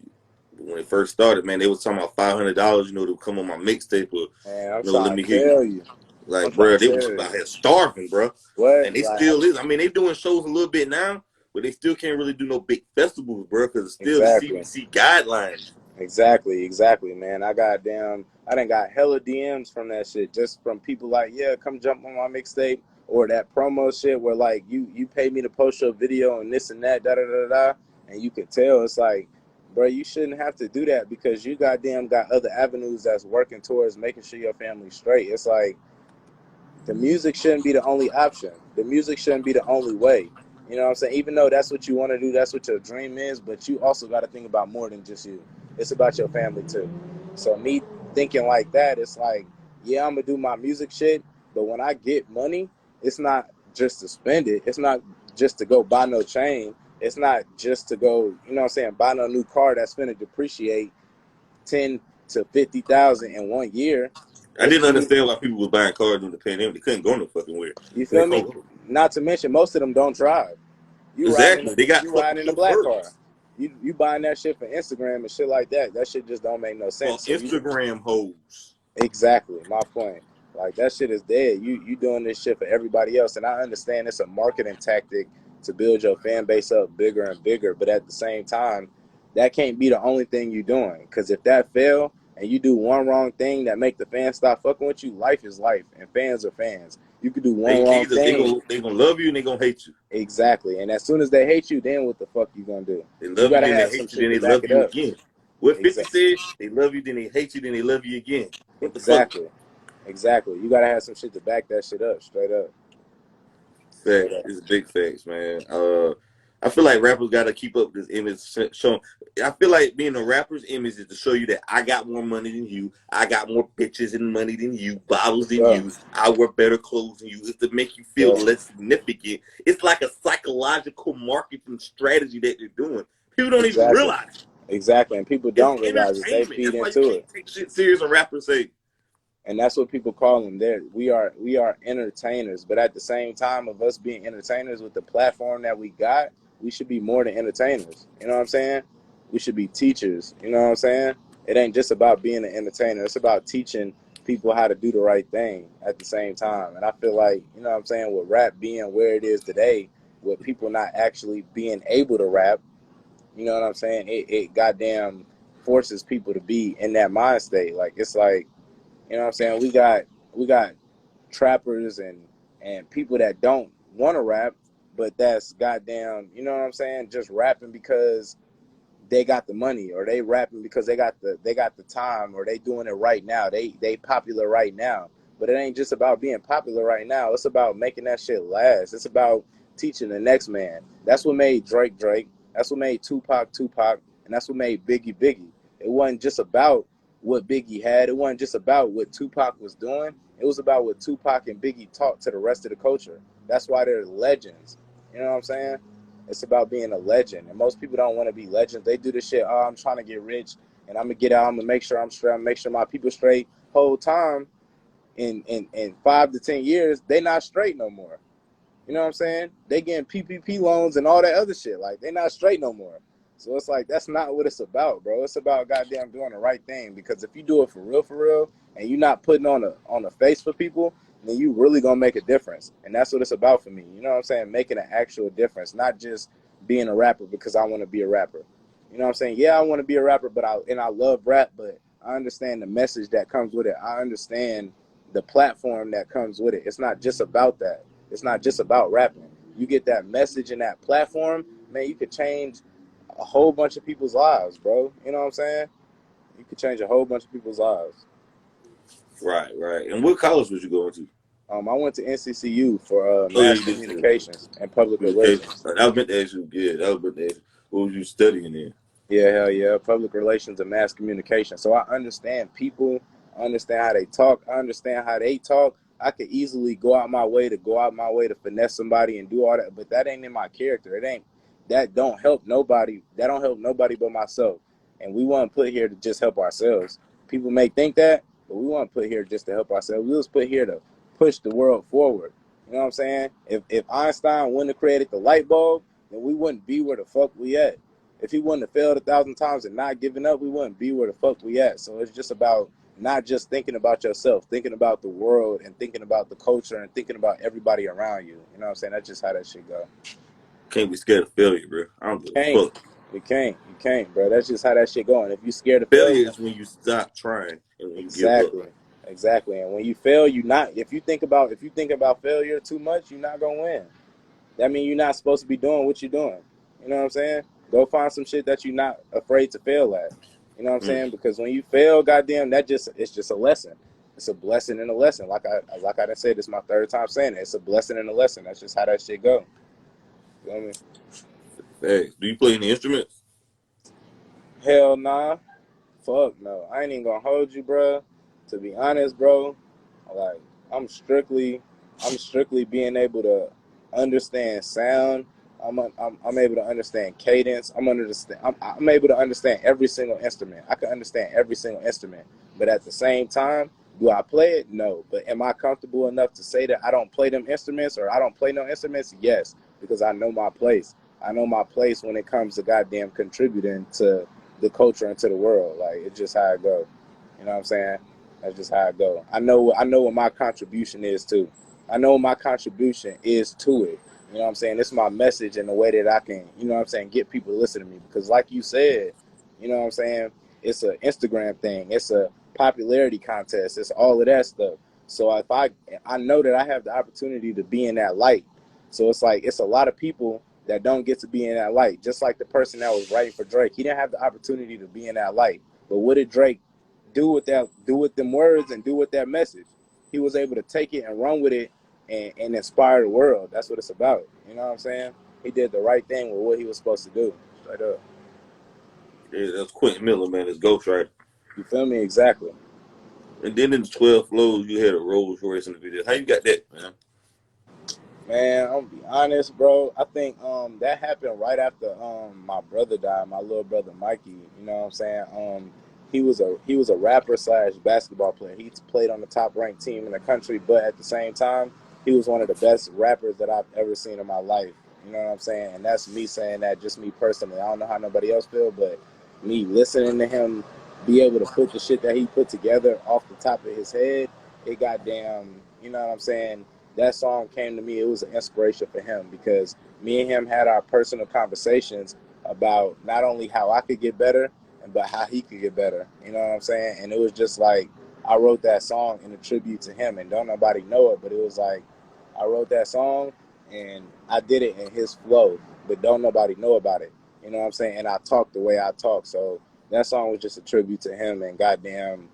when it first started, man, they was talking about $500, to come on my mixtape or, Man, I'm let trying me to hear you. tell you. I'm Like, trying bro, to they tell was out you. here starving, bro. What? And they Like, still is. I mean, they doing shows a little bit now, but they still can't really do no big festivals, bro, because it's still the exactly. CDC guidelines. Exactly, man. I done got hella DMs from that shit, just from people like, yeah, come jump on my mixtape, or that promo shit where like you pay me to post your video and this and that, da da da da, and you could tell it's like, bro, you shouldn't have to do that because you goddamn got other avenues that's working towards making sure your family's straight. It's like the music shouldn't be the only option. The music shouldn't be the only way. You know what I'm saying? Even though that's what you want to do, that's what your dream is, but you also got to think about more than just you. It's about your family too. So me thinking like that, it's like, yeah, I'm gonna do my music shit, but when I get money, it's not just to spend it. It's not just to go buy no chain. It's not just to go, you know what I'm saying, buy no new car that's gonna depreciate 10 to 50,000 in 1 year. I It's didn't for me. understand why people was buying cars during the pandemic. They couldn't go no fucking where. You They feel me? couldn't go. Not to mention, most of them don't drive. Exactly. They got You fucking riding in a black car. chauffeurs. You buying that shit for Instagram and shit like that. That shit just don't make no For sense. So you Instagram hoes. exactly my point. Like that shit is dead. You doing this shit for everybody else, and I understand it's a marketing tactic to build your fan base up bigger and bigger. But at the same time, that can't be the only thing you doing. Because if that fail and you do one wrong thing that make the fans stop fucking with you, life is life, and fans are fans. You could do one They wrong either thing. they gonna love you and they gonna hate you. Exactly. And as soon as they hate you, then what the fuck you gonna do? They You love you, gotta then they have some hate you, shit then to they back love it you up. again. What 50 Exactly. said, they love you, then they hate you, then they love you again. What the fuck? Exactly. Exactly. You gotta have some shit to back that shit up. Straight up. Straight Facts. up. It's big facts, man. I feel like rappers got to keep up this image. I feel like being a rapper's image is to show you that I got more money than you, I got more bitches and money than you, bottles For than sure. you, I wear better clothes than you. It's to make you feel Sure. less significant. It's like a psychological marketing strategy that they're doing. People don't even Exactly. realize it. Exactly. And people It's don't realize it. They entertainment. feed That's why you into can't it. take shit serious. A rapper say, And that's what people call them. We are entertainers, but at the same time of us being entertainers with the platform that we got, we should be more than entertainers. You know what I'm saying? We should be teachers. You know what I'm saying? It ain't just about being an entertainer. It's about teaching people how to do the right thing at the same time. And I feel like, you know what I'm saying, with rap being where it is today, with people not actually being able to rap, you know what I'm saying? It goddamn forces people to be in that mind state. Like it's like, you know what I'm saying? We got trappers and people that don't want to rap, but that's goddamn, you know what I'm saying? Just rapping because they got the money, or they rapping because they got the time, or they doing it right now. They popular right now. But it ain't just about being popular right now. It's about making that shit last. It's about teaching the next man. That's what made Drake Drake. That's what made Tupac Tupac, and that's what made Biggie Biggie. It wasn't just about what Biggie had. It wasn't just about what Tupac was doing. It was about what Tupac and Biggie taught to the rest of the culture. That's why they're legends. You know what I'm saying? It's about being a legend, and most people don't want to be legends. They do this shit. Oh, I'm trying to get rich, and I'm gonna get out. I'm gonna make sure I'm straight. I'm gonna make sure my people straight. Whole time, in 5 to 10 years, they not straight no more. You know what I'm saying? They getting PPP loans and all that other shit. Like they not straight no more. So it's like that's not what it's about, bro. It's about goddamn doing the right thing. Because if you do it for real, and you're not putting on a face for people, then you really gonna make a difference. And that's what it's about for me. You know what I'm saying? Making an actual difference, not just being a rapper because I want to be a rapper. You know what I'm saying? Yeah, I want to be a rapper, but I love rap, but I understand the message that comes with it. I understand the platform that comes with it. It's not just about that. It's not just about rapping. You get that message and that platform, man, you could change a whole bunch of people's lives, bro. You know what I'm saying? You could change a whole bunch of people's lives. right, right. And what college was you going to? I went to NCCU for Oh yeah, mass you did say that. communications and public Communication. relations. That was meant to ask you. Yeah, that was meant to ask you. What was you studying in? Yeah, hell yeah, public relations and mass communication. So I understand people, I understand how they talk, I understand how they talk. I could easily go out my way to finesse somebody and do all that, but that ain't in my character. It ain't that don't help nobody. That don't help nobody but myself. And we want to put here to just help ourselves. People may think that, but we want to put here just to help ourselves. We was put here to push the world forward. You know what I'm saying? If Einstein wouldn't have created the light bulb, then we wouldn't be where the fuck we at. If he wouldn't have failed 1,000 times and not giving up, we wouldn't be where the fuck we at. So it's just about not just thinking about yourself, thinking about the world and thinking about the culture and thinking about everybody around you. You know what I'm saying? That's just how that shit go. Can't be scared of failure, bro. I don't give a Can't. fuck. You can't, bro. That's just how that shit going. If you scared of Failure failing, is when you stop trying and when you give up. exactly. Exactly. And when you fail, you not if you think about failure too much, you're not gonna win. That means you're not supposed to be doing what you're doing. You know what I'm saying? Go find some shit that you're not afraid to fail at. You know what I'm Mm. saying? Because when you fail, goddamn, it's just a lesson. It's a blessing and a lesson. Like I done said, this is my third time saying it. It's a blessing and a lesson. That's just how that shit go. You know what I mean? Hey, do you play any instruments? Hell nah. Fuck no. I ain't even gonna hold you, bro. To be honest, bro, like I'm strictly, I'm strictly being able to understand sound. I'm able to understand cadence. I'm able to understand every single instrument. I can understand every single instrument. But at the same time, do I play it? No. But am I comfortable enough to say that I don't play them instruments or I don't play no instruments? Yes, because I know my place. I know my place when it comes to goddamn contributing to the culture and to the world. Like it's just how it go. You know what I'm saying? That's just how it go. I know what my contribution is too. I know what my contribution is to it. You know what I'm saying? This is my message in the way that I can, you know what I'm saying, get people to listen to me. Because like you said, you know what I'm saying, it's an Instagram thing. It's a popularity contest. It's all of that stuff. So if I know that I have the opportunity to be in that light. So it's like it's a lot of people that don't get to be in that light. Just like the person that was writing for Drake, he didn't have the opportunity to be in that light. But what did Drake do with that? Do with them words and do with that message? He was able to take it and run with it and inspire the world. That's what it's about. You know what I'm saying? He did the right thing with what he was supposed to do. Straight up. Yeah, that's Quentin Miller, man. It's Ghostwriter. You feel me? Exactly. And then in the 12 flows, you had a Rolls Royce in the video. How you got that, man? Man, I'm gonna be honest, bro. I think that happened right after my brother died, my little brother Mikey. You know what I'm saying? He was a rapper slash basketball player. He played on the top ranked team in the country, but at the same time, he was one of the best rappers that I've ever seen in my life. You know what I'm saying? And that's me saying that, just me personally. I don't know how nobody else feel, but me listening to him be able to put the shit that he put together off the top of his head, it goddamn, you know what I'm saying? That song came to me. It was an inspiration for him because me and him had our personal conversations about not only how I could get better, but how he could get better. You know what I'm saying? And it was just like I wrote that song in a tribute to him, and don't nobody know it, but it was like I wrote that song and I did it in his flow, but don't nobody know about it. You know what I'm saying? And I talk the way I talk, so that song was just a tribute to him, and goddamn,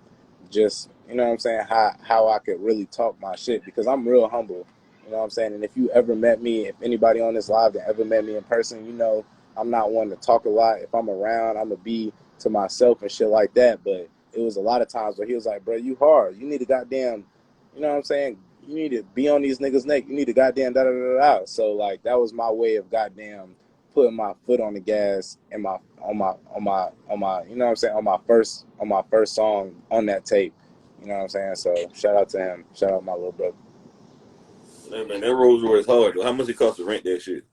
just you know what I'm saying, how I could really talk my shit because I'm real humble. You know what I'm saying? And if you ever met me, if anybody on this live that ever met me in person, you know I'm not one to talk a lot. If I'm around, I'm gonna be to myself and shit like that. But it was a lot of times where he was like, "Bro, you hard. You need to goddamn, you know what I'm saying? You need to be on these niggas' neck. You need to goddamn da da da da." So like that was my way of goddamn putting my foot on the gas and my you know what I'm saying, on my first song on that tape. You know what I'm saying? So shout out to him. Shout out my little brother. Hey, man, that Rolls Royce hard, though. How much it cost to rent that shit?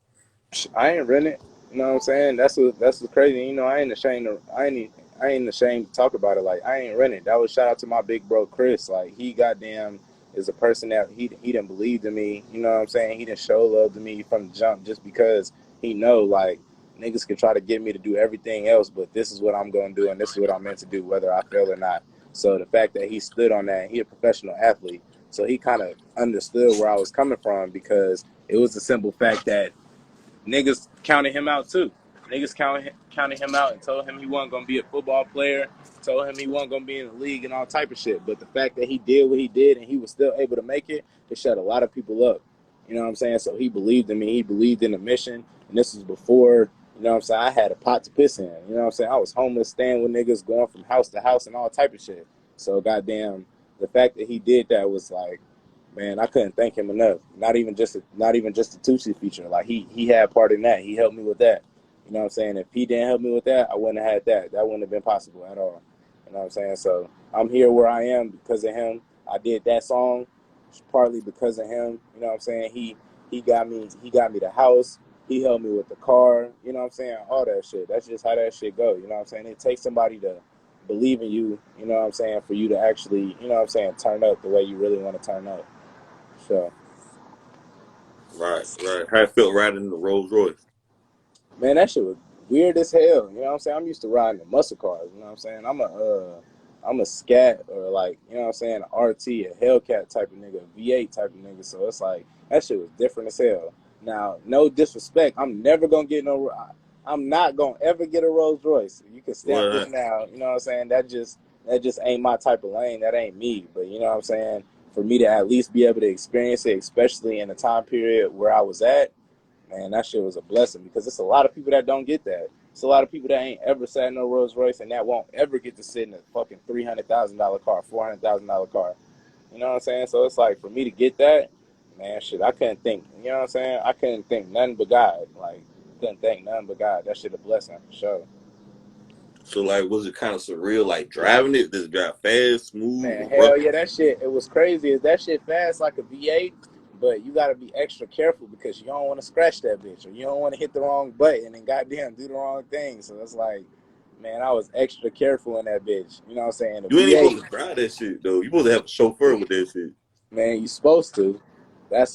I ain't renting. You know what I'm saying? That's what crazy. You know, I ain't ashamed to talk about it. Like I ain't renting. That was shout out to my big bro Chris. Like he goddamn is a person that he didn't believe in me. You know what I'm saying? He didn't show love to me from the jump just because he know like niggas could try to get me to do everything else, but this is what I'm gonna do and this is what I'm meant to do, whether I fail or not. So the fact that he stood on that, he a professional athlete. So he kind of understood where I was coming from because it was the simple fact that niggas counted him out too. Niggas counted him out and told him he wasn't gonna be a football player, told him he wasn't gonna be in the league and all type of shit. But the fact that he did what he did and he was still able to make it, it shut a lot of people up. You know what I'm saying? So he believed in me, he believed in the mission, and this was before, you know what I'm saying, I had a pot to piss in. You know what I'm saying? I was homeless, staying with niggas, going from house to house and all type of shit. So goddamn, the fact that he did that was like, man, I couldn't thank him enough. Not even just a toosii feature. Like he had part in that. He helped me with that. You know what I'm saying? If he didn't help me with that, I wouldn't have had that. That wouldn't have been possible at all. You know what I'm saying? So I'm here where I am because of him. I did that song partly because of him. You know what I'm saying? He got me the house. He helped me with the car. You know what I'm saying? All that shit. That's just how that shit go. You know what I'm saying? It takes somebody to believe in you. You know what I'm saying? For you to actually, you know what I'm saying, turn up the way you really want to turn up. So. Right, right. How it felt riding in the Rolls Royce. Man, that shit was weird as hell. You know what I'm saying? I'm used to riding the muscle cars. You know what I'm saying? I'm a scat or like, you know what I'm saying, a RT, a Hellcat type of nigga, a V8 type of nigga. So it's like that shit was different as hell. Now, no disrespect, I'm never gonna get no. I'm not gonna ever get a Rolls Royce. You can stamp this What? now. You know what I'm saying? That just ain't my type of lane. That ain't me. But you know what I'm saying? For me to at least be able to experience it, especially in the time period where I was at, man, that shit was a blessing because it's a lot of people that don't get that. It's a lot of people that ain't ever sat in no Rolls Royce and that won't ever get to sit in a fucking $300,000 car, $400,000 car. You know what I'm saying? So it's like for me to get that, man, shit, I couldn't think. You know what I'm saying? I couldn't think nothing but God. Like couldn't think nothing but God. That shit a blessing for sure. So like, was it kind of surreal? Like driving it? Does it drive fast, smooth, Man, or rough? hell yeah, that shit. It was crazy. Is that shit fast like a V8? But you gotta be extra careful because you don't want to scratch that bitch or you don't want to hit the wrong button and goddamn do the wrong thing. So it's like, man, I was extra careful in that bitch. You know what I'm saying? The You ain't even V8, supposed to drive that shit though. You supposed to have a chauffeur with that shit. man, you supposed to.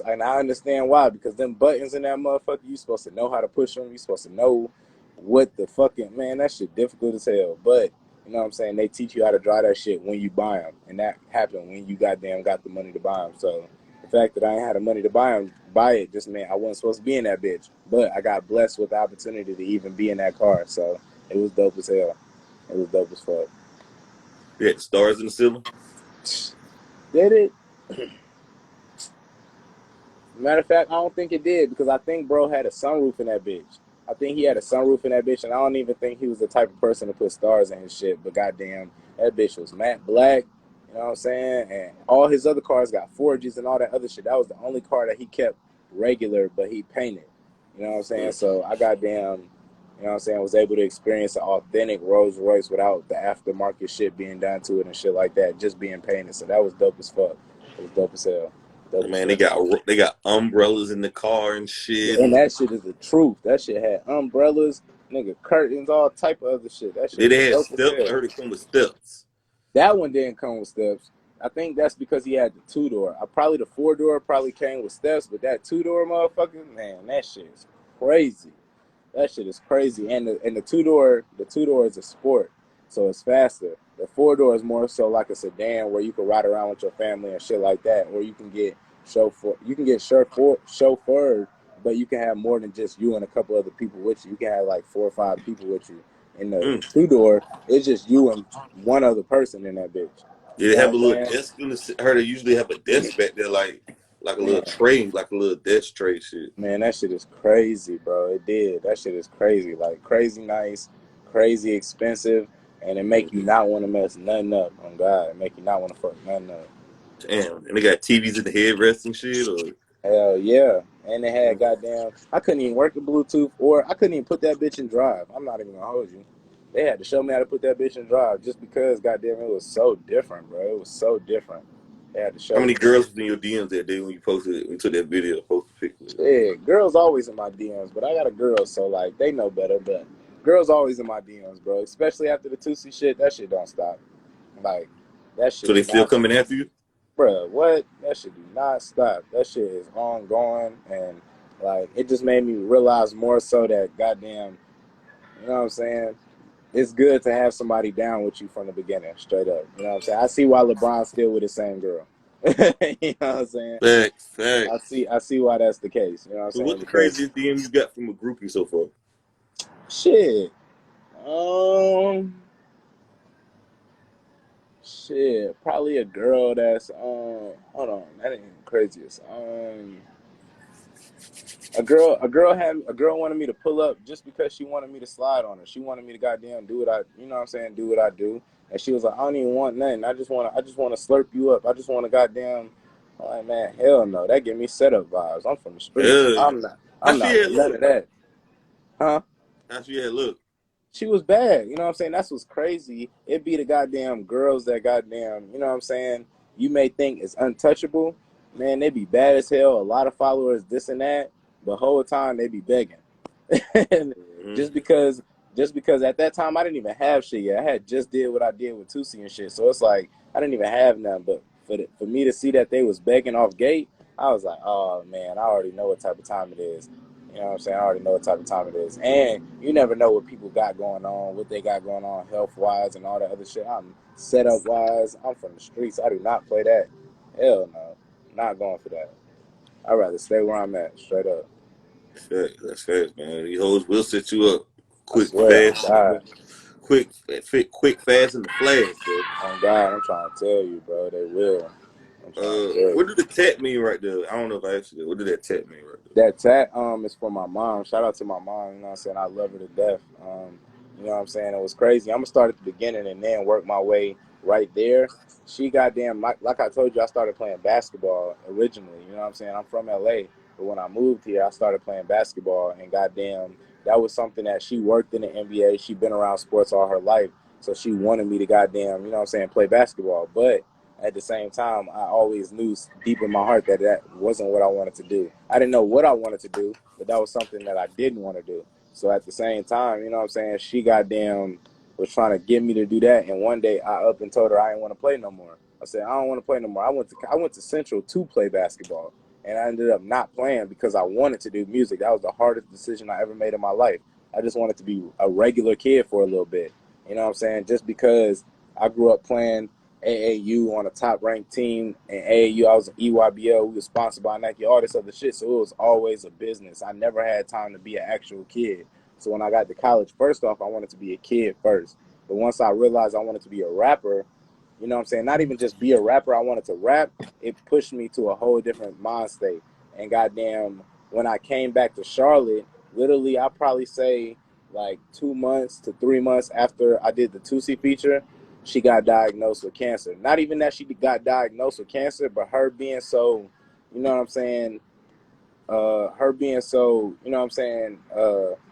And I understand why because them buttons in that motherfucker, you supposed to know how to push them. You supposed to know what the fucking man. That shit difficult as hell. But you know what I'm saying? They teach you how to drive that shit when you buy them, and that happened when you goddamn got the money to buy them. So the fact that I ain't had the money to buy it, just meant I wasn't supposed to be in that bitch. But I got blessed with the opportunity to even be in that car. So it was dope as hell. It was dope as fuck. You had the stars in the ceiling. Did it? Matter of fact, I don't think it did because I think bro had a sunroof in that bitch. I think he had a sunroof in that bitch, and I don't even think he was the type of person to put stars in his shit. But goddamn, that bitch was matte black. You know what I'm saying? And all his other cars got forges and all that other shit. That was the only car that he kept regular, but he painted. You know what I'm saying? Mm. So I goddamn, you know what I'm saying, was able to experience an authentic Rolls Royce without the aftermarket shit being done to it and shit like that, just being painted. So that was dope as fuck. It was dope as hell. Dope as Man, hell. they got umbrellas in the car and shit, And and that shit is the truth. That shit had umbrellas, nigga, curtains, all type of other shit. That shit then was they had dope as steps. I hell. heard it come with steps. That one didn't come with steps. I think that's because he had the two door. Probably the four door probably came with steps, but that two door motherfucker, man, that shit is crazy. That shit is crazy. And the two door is a sport, so it's faster. The four door is more so like a sedan where you can ride around with your family and shit like that, or you can get chauffeured, but you can have more than just you and a couple other people with you. You can have like 4 or 5 people with you. In the Mm. two door, it's just you and one other person in that bitch. Yeah, You they know have a what little I'm saying? desk in the. I heard they usually have a desk back there, like a little Man, tray, like a little desk tray shit. Man, that shit is crazy, bro. It did. That shit is crazy. Like crazy nice, crazy expensive, and it make you Mm. not want to mess nothing up. On God, it make you not want to fuck nothing up. Damn, and they got TVs in the headrest and shit. Or Hell yeah. And they had mm. goddamn. I couldn't even work the Bluetooth, or I couldn't even put that bitch in drive. I'm not even gonna hold you. They had to show me how to put that bitch in drive just because goddamn it was so different, bro. It was so different. They had to How show many me. girls was in your DMs that day when you took that video, posted pictures? Yeah, girls always in my DMs, but I got a girl, so like they know better. But girls always in my DMs, bro. Especially after the toosii shit, that shit don't stop. Like that So shit they do still not, coming after you? bro. What? That shit do not stop. That shit is ongoing, and like it just made me realize more so that goddamn, you know what I'm saying? It's good to have somebody down with you from the beginning, straight up. You know what I'm saying? I see why LeBron's still with the same girl. You know what I'm saying? Facts, facts. I see why that's the case. You know what I'm So saying? what the Because craziest DM you got from a groupie so far? shit. Um, Probably a girl that's hold on, that ain't the craziest. A girl wanted me to pull up just because she wanted me to slide on her. She wanted me to goddamn do what I, you know what I'm saying, do what I do. And she was like, I don't even want nothing. I just wanna slurp you up. I just wanna goddamn. I'm like, man, hell no. That give me setup vibes. I'm from the streets. Yeah. I'm not. How I'm she not had with none look? of that. Huh? How she had look? She was bad. You know what I'm saying? That's what's crazy. It be the goddamn girls that goddamn, you know what I'm saying, you may think is untouchable. Man, they be bad as hell. A lot of followers, this and that. the whole time they be begging. And Mm-hmm. just because just because at that time I didn't even have shit yet. I had just did what I did with toosii and shit. So it's like I didn't even have nothing. But for me to see that they was begging off gate, I was like, oh man, I already know what type of time it is. You know what I'm saying? I already know what type of time it is. And you never know what people got going on, what they got going on health wise and all that other shit. I'm set up wise. I'm from the streets. I do not play that. Hell no. Not going for that. I'd rather stay where I'm at, straight up. That's fast, man. These hoes will set you up I quick, swear, on fast, God. quick, fast, and the flash. So, On God, I'm trying to tell you, bro. They will. I'm trying to tell what you. do the tat mean right there? I don't know if I asked you that. What did that tat mean right there? That tat is for my mom. Shout out to my mom, you know what I'm saying? I love her to death. You know what I'm saying? It was crazy. I'm gonna start at the beginning and then work my way right there. She goddamn like I told you, I started playing basketball originally. You know what I'm saying? I'm from LA, but when I moved here, I started playing basketball and goddamn that was something that she worked in the NBA. She been around sports all her life. So she wanted me to goddamn, you know what I'm saying, play basketball. But at the same time, I always knew deep in my heart that that wasn't what I wanted to do. I didn't know what I wanted to do, but that was something that I didn't want to do. So at the same time, you know what I'm saying, she goddamn was trying to get me to do that. And one day I up and told her I didn't want to play no more. I said, I don't want to play no more. I went to Central to play basketball. And I ended up not playing because I wanted to do music. That was the hardest decision I ever made in my life. I just wanted to be a regular kid for a little bit. You know what I'm saying? Just because I grew up playing AAU on a top ranked team. And AAU, I was an EYBL. We were sponsored by Nike, all this other shit. So it was always a business. I never had time to be an actual kid. So when I got to college, first off, I wanted to be a kid first. But once I realized I wanted to be a rapper, you know what I'm saying? Not even just be a rapper, I wanted to rap. It pushed me to a whole different mind state. And goddamn, when I came back to Charlotte, literally, I probably say like 2 months to 3 months after I did the toosii feature, she got diagnosed with cancer. Not even that she got diagnosed with cancer, but her being so, you know what I'm saying, her being so, you know what I'm saying,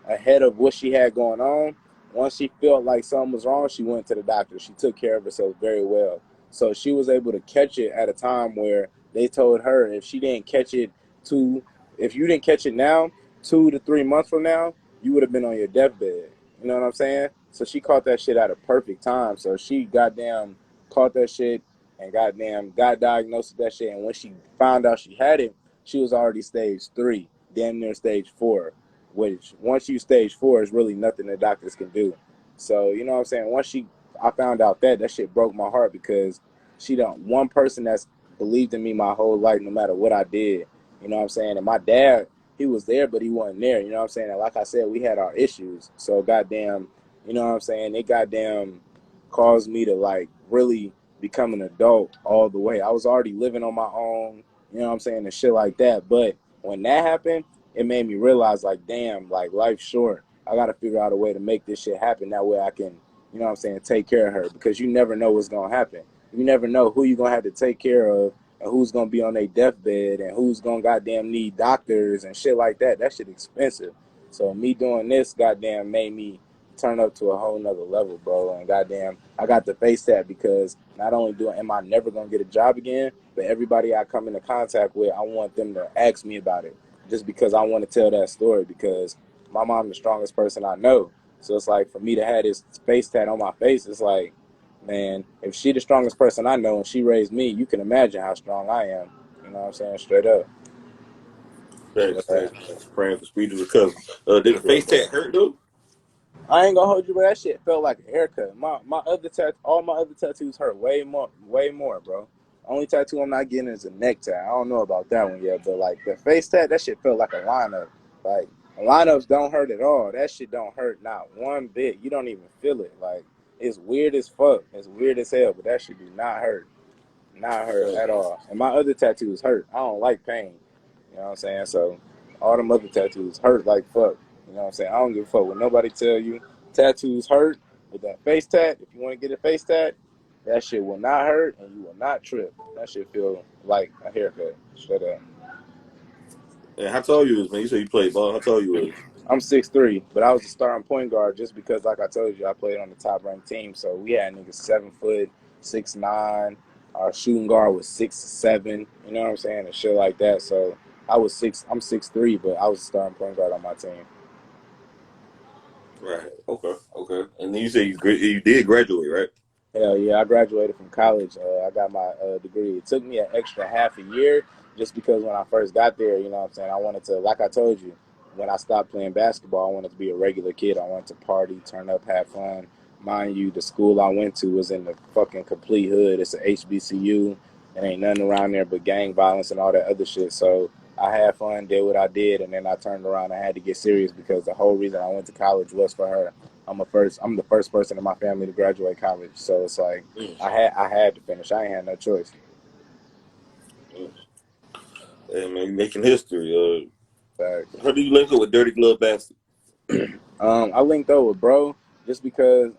ahead of what she had going on, once she felt like something was wrong, she went to the doctor. She took care of herself very well. So she was able to catch it at a time where they told her if she didn't catch it two, if you didn't catch it now, 2 to 3 months from now, you would have been on your deathbed. You know what I'm saying? So she caught that shit at a perfect time. So she goddamn caught that shit and goddamn got diagnosed with that shit. And when she found out she had it, she was already stage 3, damn near stage 4, which once you stage 4 is really nothing the doctors can do. So, you know what I'm saying? I found out that shit broke my heart because she don't, one person that's believed in me my whole life, no matter what I did. You know what I'm saying? And my dad, he was there, but he wasn't there. You know what I'm saying? And like I said, we had our issues. So goddamn, you know what I'm saying? It goddamn caused me to like really become an adult all the way. I was already living on my own, you know what I'm saying, and shit like that. But when that happened, it made me realize, like, damn, like, life's short. I got to figure out a way to make this shit happen. That way I can, you know what I'm saying, take care of her because you never know what's going to happen. You never know who you're going to have to take care of and who's going to be on their deathbed and who's going to goddamn need doctors and shit like that. That shit expensive. So me doing this goddamn made me turn up to a whole nother level, bro. And goddamn, I got to face that because not only am I never gonna get a job again, but everybody I come into contact with, I want them to ask me about it, just because I want to tell that story. Because my mom, the strongest person I know, so it's like for me to have this face tat on my face, it's like, man, if she the strongest person I know and she raised me, you can imagine how strong I am. You know what I'm saying? Straight up. Facts, Yeah. facts, facts. Praying for speedy recovery. Did the face tat hurt though? I ain't gonna hold you, but that shit felt like a haircut. All my other tattoos hurt way more, bro. Only tattoo I'm not getting is a neck tat. I don't know about that one yet, but like the face tat, that shit felt like a lineup. Like lineups don't hurt at all. That shit don't hurt not one bit. You don't even feel it. Like it's weird as fuck. It's weird as hell, but that shit do not hurt. Not hurt Facts. at all. And my other tattoos hurt. I don't like pain. You know what I'm saying? So all them other tattoos hurt like fuck. You know what I'm saying? I don't give a fuck what nobody tell you. Tattoos hurt. With that face tat, if you want to get a face tat, that shit will not hurt and you will not trip. That shit feel like a haircut. Straight up. And how tall you was, man? You said you played ball. How tall you was? I'm 6'3", but I was a starting point guard just because, like I told you, I played on the top ranked team. So we had niggas 7 foot, 6'9". Our shooting guard was 6'7". You know what I'm saying, and shit like that. So I'm 6'3", but I was starting point guard on my team. Right. Okay. Okay. And then you say you did graduate, right? Hell yeah, I graduated from college. I got my degree. It took me an extra half a year just because when I first got there, you know what I'm saying, I wanted to, like I told you, when I stopped playing basketball, I wanted to be a regular kid. I wanted to party, turn up, have fun. Mind you, the school I went to was in the fucking complete hood. It's a HBCU. And ain't nothing around there but gang violence and all that other shit. So I had fun, did what I did, and then I turned around and had to get serious because the whole reason I went to college was for her. I'm the first person in my family to graduate college, so it's like Mm, I had to finish. I ain't had no choice. mm. Hey man, you making history. Facts. How do you link up with Dirty Glove Bastard? I linked up with bro just because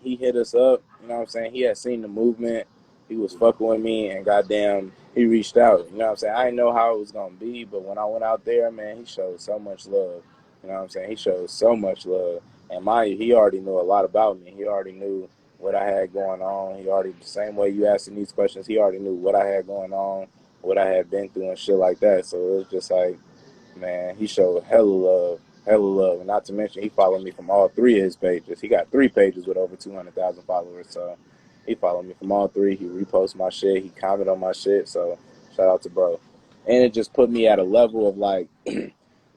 he hit us up. You know what I'm saying? He had seen the movement. He was fucking with me, and goddamn, he reached out. You know what I'm saying? I didn't know how it was gonna be, but when I went out there, man, he showed so much love. You know what I'm saying? He showed so much love, and he already knew a lot about me. He already knew what I had going on. He already the same way you asking these questions. He already knew what I had going on, what I had been through, and shit like that. So it was just like, man, he showed hella love, and not to mention he followed me from all three of his pages. He got three pages with over 200,000 followers, so he followed me from all three. He reposts my shit, he commented on my shit, so shout out to bro. And it just put me at a level of like,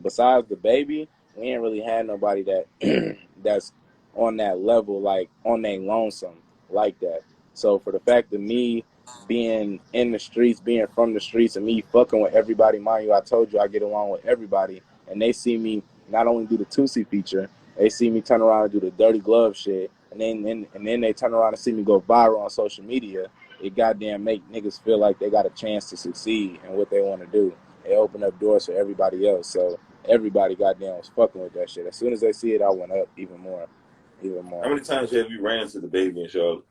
besides the baby, we ain't really had nobody that that's on that level, like on their lonesome like that. So for the fact of me being in the streets, being from the streets, and me fucking with everybody. Mind you, I told you I get along with everybody, and they see me not only do the toosii feature, they see me turn around and do the dirty glove shit, and then they turn around and see me go viral on social media. It goddamn make niggas feel like they got a chance to succeed in what they want to do. It open up doors for everybody else. So everybody goddamn was fucking with that shit. As soon as they see it, I went up even more, even How more. many times have you ran into the baby in Charlotte?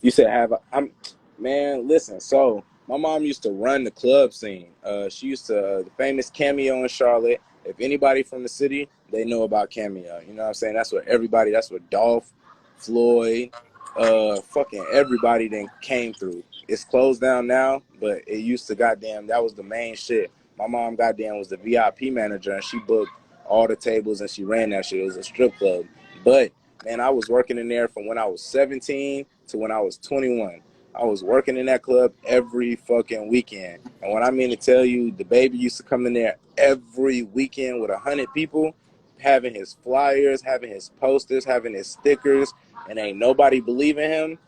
You said have I'm man, listen, so my mom used to run the club scene. She used to the famous Cameo in Charlotte. If anybody from the city, they know about Cameo. You know what I'm saying? That's what everybody, that's what Dolph, Floyd, fucking everybody then came through. It's closed down now, but it used to goddamn that was the main shit. My mom goddamn was the VIP manager and she booked all the tables and she ran that shit. It was a strip club. But man, I was working in there from when I was 17 to when I was 21. I was working in that club every fucking weekend. And when I mean to tell you, the baby used to come in there every weekend with 100 people, having his flyers, having his posters, having his stickers, and ain't nobody believing him.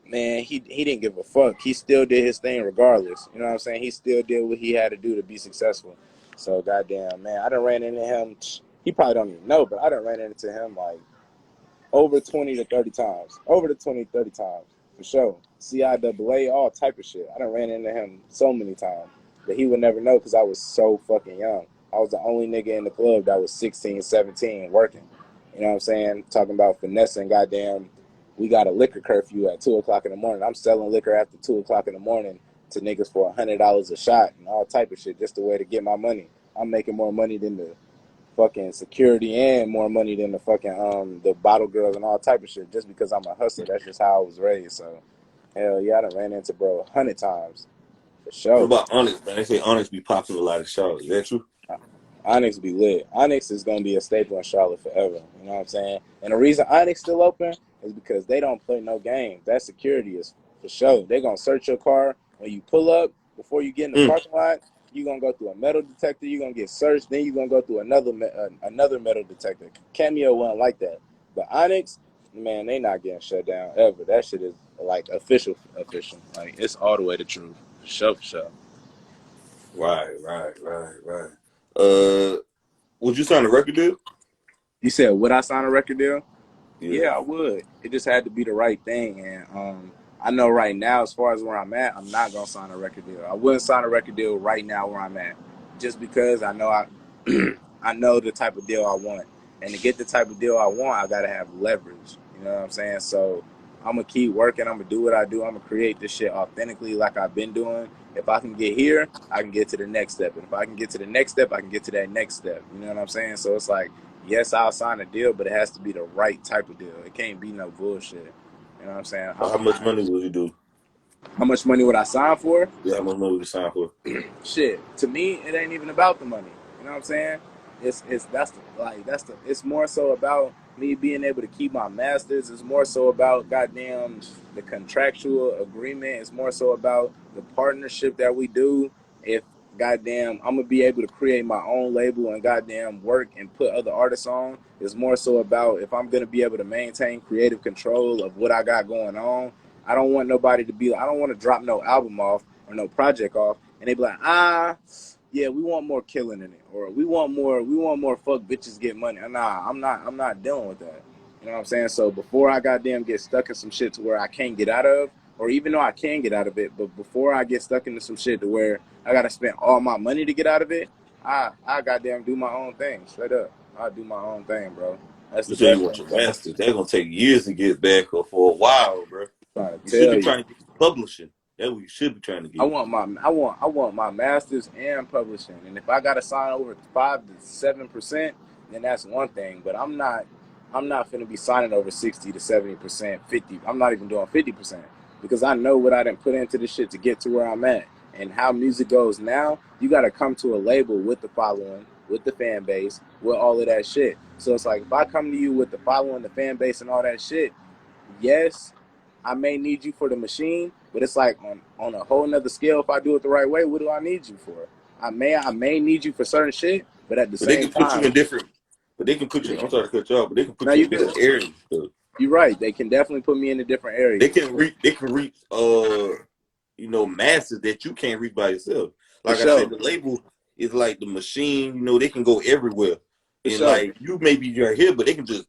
Man, he didn't give a fuck. He still did his thing regardless. You know what I'm saying? He still did what he had to do to be successful. So goddamn, man, I done ran into him. He probably don't even know, but I done ran into him like over 20 to 30 times. Over the 20 30 times. For sure. CIAA, all type of shit. I done ran into him so many times. But he would never know because I was so fucking young. I was the only nigga in the club that was 16, 17 working. You know what I'm saying? Talking about finessing, goddamn. We got a liquor curfew at 2 o'clock in the morning. I'm selling liquor after 2 o'clock in the morning to niggas for $100 a shot and all type of shit, just a way to get my money. I'm making more money than the fucking security and more money than the fucking the bottle girls and all type of shit just because I'm a hustler. That's just how I was raised. So hell yeah, I done ran into bro 100 times for What sure. about Onyx, man? They say Onyx be popping a lot in Charlotte. Is that true? Onyx be lit. Onyx is gonna be a staple in Charlotte forever. You know what I'm saying? And the reason Onyx still open is because they don't play no games. That security is for sure. They're gonna search your car when you pull up before you get in the Mm. parking lot. You're gonna go through a metal detector. You're gonna get searched. Then you're gonna go through another metal detector. Cameo wasn't like that, but Onyx, man, they not getting shut down ever. That shit is like official, official. Like it's all the way the truth. For sure, for sure. Right. Would you sign a record deal? You said would I sign a record deal? Yeah. Yeah, I would. It just had to be the right thing, and I know right now, as far as where I'm at, I'm not gonna sign a record deal. I wouldn't sign a record deal right now where I'm at, just because I know I know the type of deal I want, and to get the type of deal I want, I gotta have leverage. You know what I'm saying? So I'm gonna keep working. I'm gonna do what I do. I'm gonna create this shit authentically, like I've been doing. If I can get here, I can get to the next step, and if I can get to the next step, I can get to that next step. You know what I'm saying? So it's like, yes, I'll sign a deal, but it has to be the right type of deal. It can't be no bullshit. You know what I'm saying? How much money will you do? How much money would I sign for? Yeah, how much money we sign for? Shit, to me, it ain't even about the money. You know what I'm saying? It's that's the it's more so about me being able to keep my masters. It's more so about goddamn the contractual agreement. It's more so about the partnership that we do. If goddamn I'm gonna be able to create my own label and goddamn work and put other artists on. It's more so about if I'm gonna be able to maintain creative control of what I got going on. I don't want nobody to be. I don't want to drop no album off or no project off and they be like, yeah, we want more killing in it, or we want more fuck bitches get money. Nah, I'm not dealing with that. You know what I'm saying? So before I goddamn get stuck in some shit to where I can't get out of, or even though I can get out of it, but before I get stuck into some shit to where I gotta spend all my money to get out of it, I goddamn do my own thing. Straight up, I do my own thing, bro. That's You the say you best want thing your for me. masters. They're gonna take years to get back or for a while, bro. I'm trying to You should be tell you. trying to get publishing. That's what you should be trying to get. I want my masters and publishing. And if I gotta sign over 5 to 7%, then that's one thing. But I'm not finna be signing over 60 to 70%, 50. I'm not even doing 50% because I know what I didn't put into this shit to get to where I'm at. And how music goes now, you gotta come to a label with the following, with the fan base, with all of that shit. So it's like if I come to you with the following, the fan base, and all that shit, yes, I may need you for the machine, but it's like on a whole nother scale. If I do it the right way, what do I need you for? I may need you for certain shit, but at the But they same can put you time, in different. But they can put you. I'm sorry to cut you off, but they can now put you you in good. different areas. So You're right. They can definitely put me in the different they areas can reach. They can reach. Masses that you can't reach by yourself. for Like I said, sure, the label is like the machine. They can go everywhere, for and sure. like you maybe you're here, but they can just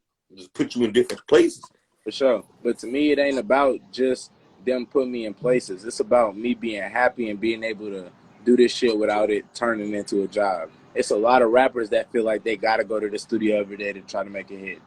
put you in different places. For sure. But to me, it ain't about just them putting me in places. It's about me being happy and being able to do this shit without it turning into a job. It's a lot of rappers that feel like they gotta go to the studio every day to try to make a hit.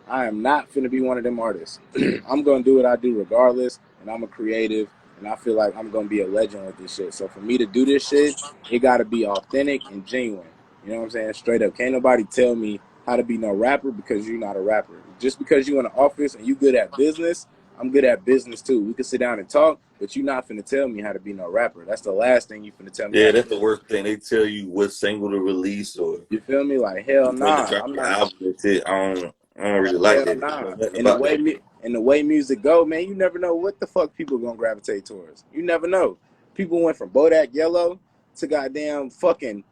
I am not finna be one of them artists. I'm gonna do what I do regardless, and I'm a creative, and I feel like I'm gonna be a legend with this shit. So for me to do this shit, it gotta be authentic and genuine. You know what I'm saying? Straight up. Can't nobody tell me how to be no rapper because you're not a rapper. Just because you in the office and you good at business, I'm good at business too. We can sit down and talk, but you're not finna tell me how to be no rapper. That's the last thing you finna tell me how Yeah, to that's the do. worst thing. They tell you what single to release or You feel me? Like hell when to nah. drop I'm your not. album. That's it. I don't really like Hell that. I nah. don't know nothing And the about way that. and the way music go, man, you never know what the fuck people gonna gravitate towards. You never know. People went from Bodak Yellow to goddamn fucking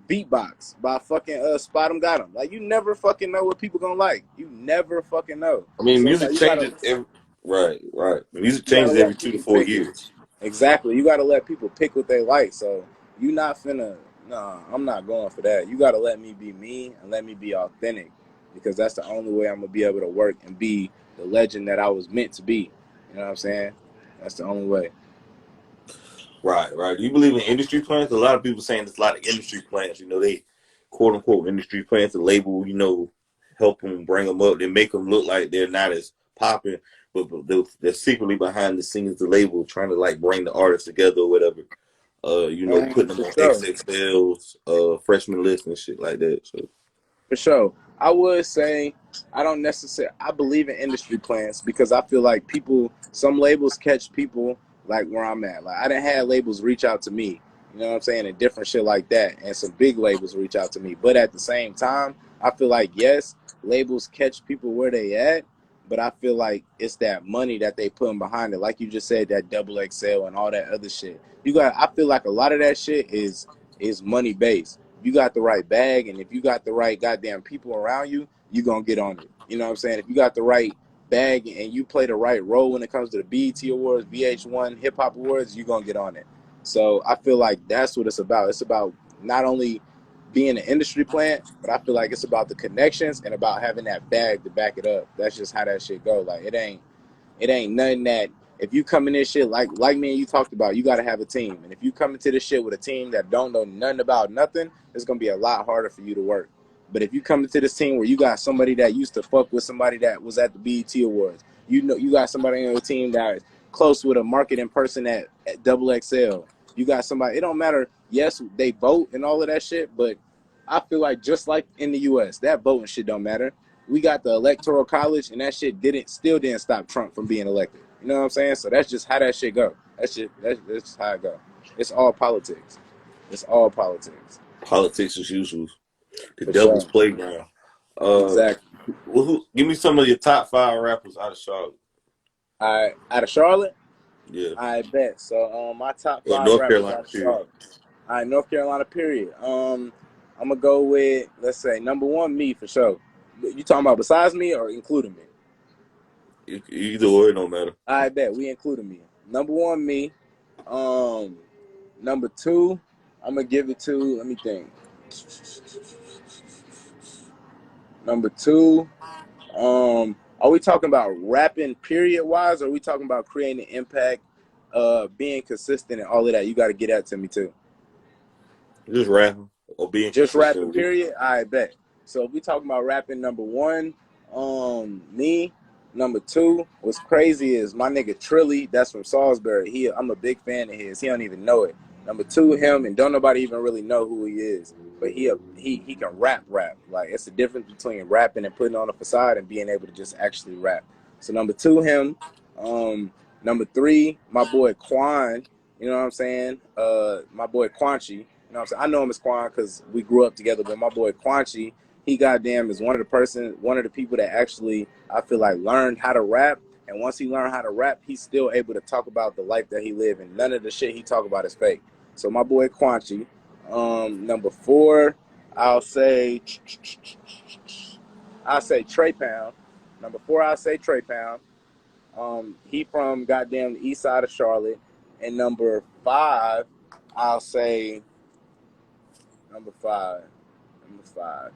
beatbox by fucking Spot 'em Got 'em. Like you never fucking know what people gonna like. You never fucking know. I mean, So it's music like changes every. Right, right. Music you gotta changes every let two to people four pick it. years. Exactly. You gotta let people pick what they like. So you not finna nah, I'm not going for that. You gotta let me be me and let me be authentic because that's the only way I'm gonna be able to work and be the legend that I was meant to be. You know what I'm saying? That's the only way. Right, right. Do you believe in industry plans? A lot of people saying there's a lot of industry plans. They quote unquote industry plans. The label, help them bring them up. They make them look like they're not as popping, but they're secretly behind the scenes. The label trying to like bring the artists together or whatever. Putting them For on sure. XXLs, freshman list and shit like that. So For sure. I would say I don't necessarily I believe in industry plans because I feel like some labels catch people like where I'm at. Like I didn't have labels reach out to me, you know what I'm saying, and different shit like that. And some big labels reach out to me. But at the same time, I feel like yes, labels catch people where they at, but I feel like it's that money that they putting behind it. Like you just said, that double XL and all that other shit. I feel like a lot of that shit is money based. You got the right bag and if you got the right goddamn people around you, you gonna get on it. You know what I'm saying? If you got the right bag and you play the right role when it comes to the BET Awards, VH1, Hip Hop Awards, you gonna get on it. So I feel like that's what it's about. It's about not only being an industry plant, but I feel like it's about the connections and about having that bag to back it up. That's just how that shit go. Like it ain't nothing that if you come in this shit like me and you talked about, you got to have a team. And if you come into this shit with a team that don't know nothing about nothing, it's gonna be a lot harder for you to work. But if you come into this team where you got somebody that used to fuck with somebody that was at the BET Awards, you got somebody on your team that is close with a marketing person at Double XL. You got somebody. It don't matter. Yes, they vote and all of that shit, but I feel like just like in the U.S., that voting shit don't matter. We got the electoral college, and that shit still didn't stop Trump from being elected. You know what I'm saying? So that's just how that shit go. That's just how it go. It's all politics. It's all politics. Politics as usual. The For devil's sure. playground. Uh, Exactly. give me some of your top 5 rappers out of Charlotte. Out of Charlotte, Yeah, I bet. So my top or five North rappers Carolina out of period. Charlotte. All right, North Carolina, period. I'm gonna go with, let's say, number one, me for sure. You talking about besides me or including me? Either or, it don't matter. I bet we included me. Number one, me. Um, Number two, I'm gonna give it to. Let me think. Number two, are we talking about rapping period wise, or are we talking about creating impact, being consistent, and all of that? You got to get that to me too. Just rapping or being Just rapping consistent with it. period, I bet. So if we talking about rapping, number one, me. Number two, what's crazy is my nigga Trilly, that's from Salisbury. I'm a big fan of his. He don't even know it. Number two, him, and don't nobody even really know who he is. But he can rap. Like, it's the difference between rapping and putting on a facade and being able to just actually rap. So number two, him. Number three, my boy Quan. You know what I'm saying? My boy Quanchi. You know what I'm saying? I know him as Quan because we grew up together, but my boy Quanchi, he goddamn is one of the people that actually, I feel like, learned how to rap. And once he learned how to rap, he's still able to talk about the life that he lived, and none of the shit he talk about is fake. So my boy Quanchi. Number four, I'll say Trey Pound. Number four, I'll say Trey Pound. He from goddamn the east side of Charlotte. And number five, I'll say number five. Number five.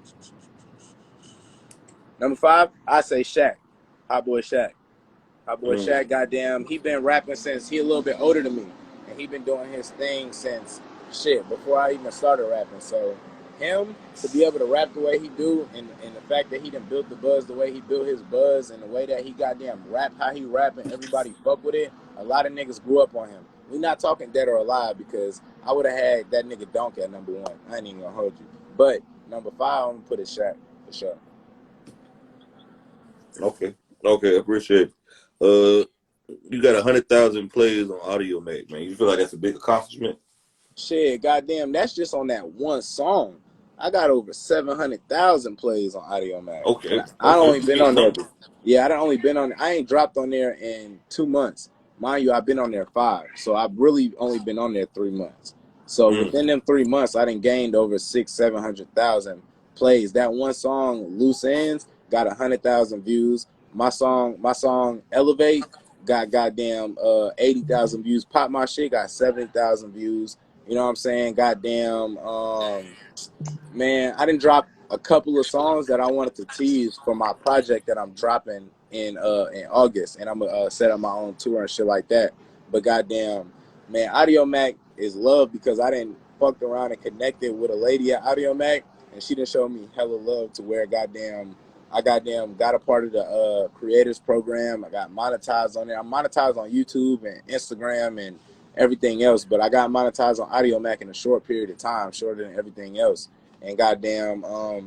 Number five, I say Shaq. Hot boy Shaq. Hot boy Mm. Shaq, goddamn, he been rapping since he a little bit older than me. And he been doing his thing since shit, before I even started rapping. So him to be able to rap the way he do, and the fact that he done built the buzz the way he built his buzz, and the way that he goddamn rap how he rap and everybody fuck with it, a lot of niggas grew up on him. We not talking dead or alive, because I would have had that nigga Donk at number one. I ain't even gonna hold you. But number five, I'm gonna put it Shaq for sure. Okay, okay, appreciate it. You got 100,000 plays on Audio Mac, man. You feel like that's a big accomplishment? Shit, goddamn, that's just on that one song. I got over 700,000 plays on Audio Mac, and Okay, I okay, only you been did on there. something. Yeah, I done only been on. I ain't dropped on there in 2 months, mind you. I've been on there 5, so I've really only been on there 3 months. So Mm. within them 3 months, I done gained over 700,000 plays. That one song, Loose Ends, got 100,000 views. My song Elevate got goddamn 80,000 views. Pop My Shit got 70,000 views. You know what I'm saying? Goddamn, man, I didn't drop a couple of songs that I wanted to tease for my project that I'm dropping in August, and I'm gonna set up my own tour and shit like that. But goddamn, man, Audio Mac is love because I didn't fucked around and connected with a lady at Audio Mac, and she didn't show me hella love to where goddamn I goddamn got a part of the creators program. I got monetized on there. I'm monetized on YouTube and Instagram and everything else, but I got monetized on Audio Mac in a short period of time, shorter than everything else. And goddamn, I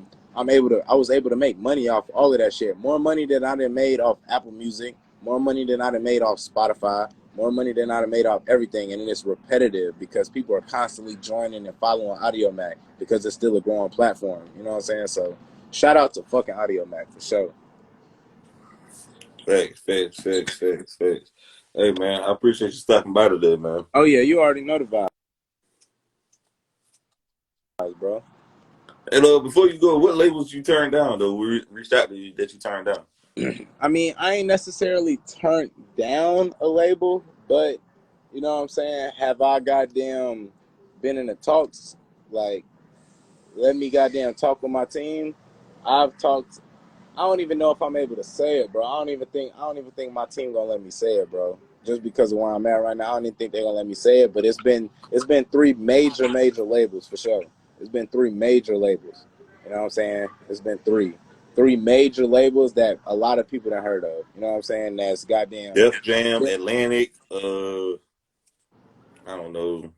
was able to make money off all of that shit. More money than I done made off Apple Music, more money than I done made off Spotify, more money than I done made off everything. And it's repetitive because people are constantly joining and following Audio Mac because it's still a growing platform. You know what I'm saying? So shout out to fucking Audio Mac for sure. Facts. Hey, man, I appreciate you stopping by today, man. Oh yeah, you already know the vibes, bro. And before you go, what labels you turned down though? We reached out to you that you turned down. I mean, I ain't necessarily turned down a label, but you know what I'm saying? Have I goddamn been in the talks? Like, let me goddamn talk with my team. I've talked. I don't even know if I'm able to say it, bro. I don't even think my team gonna let me say it, bro. Just because of where I'm at right now, I don't even think they're gonna let me say it. But it's been three major labels for sure. It's been three major labels. You know what I'm saying? It's been three major labels that a lot of people have heard of. You know what I'm saying? That's goddamn. Def Jam, Atlantic. I don't know.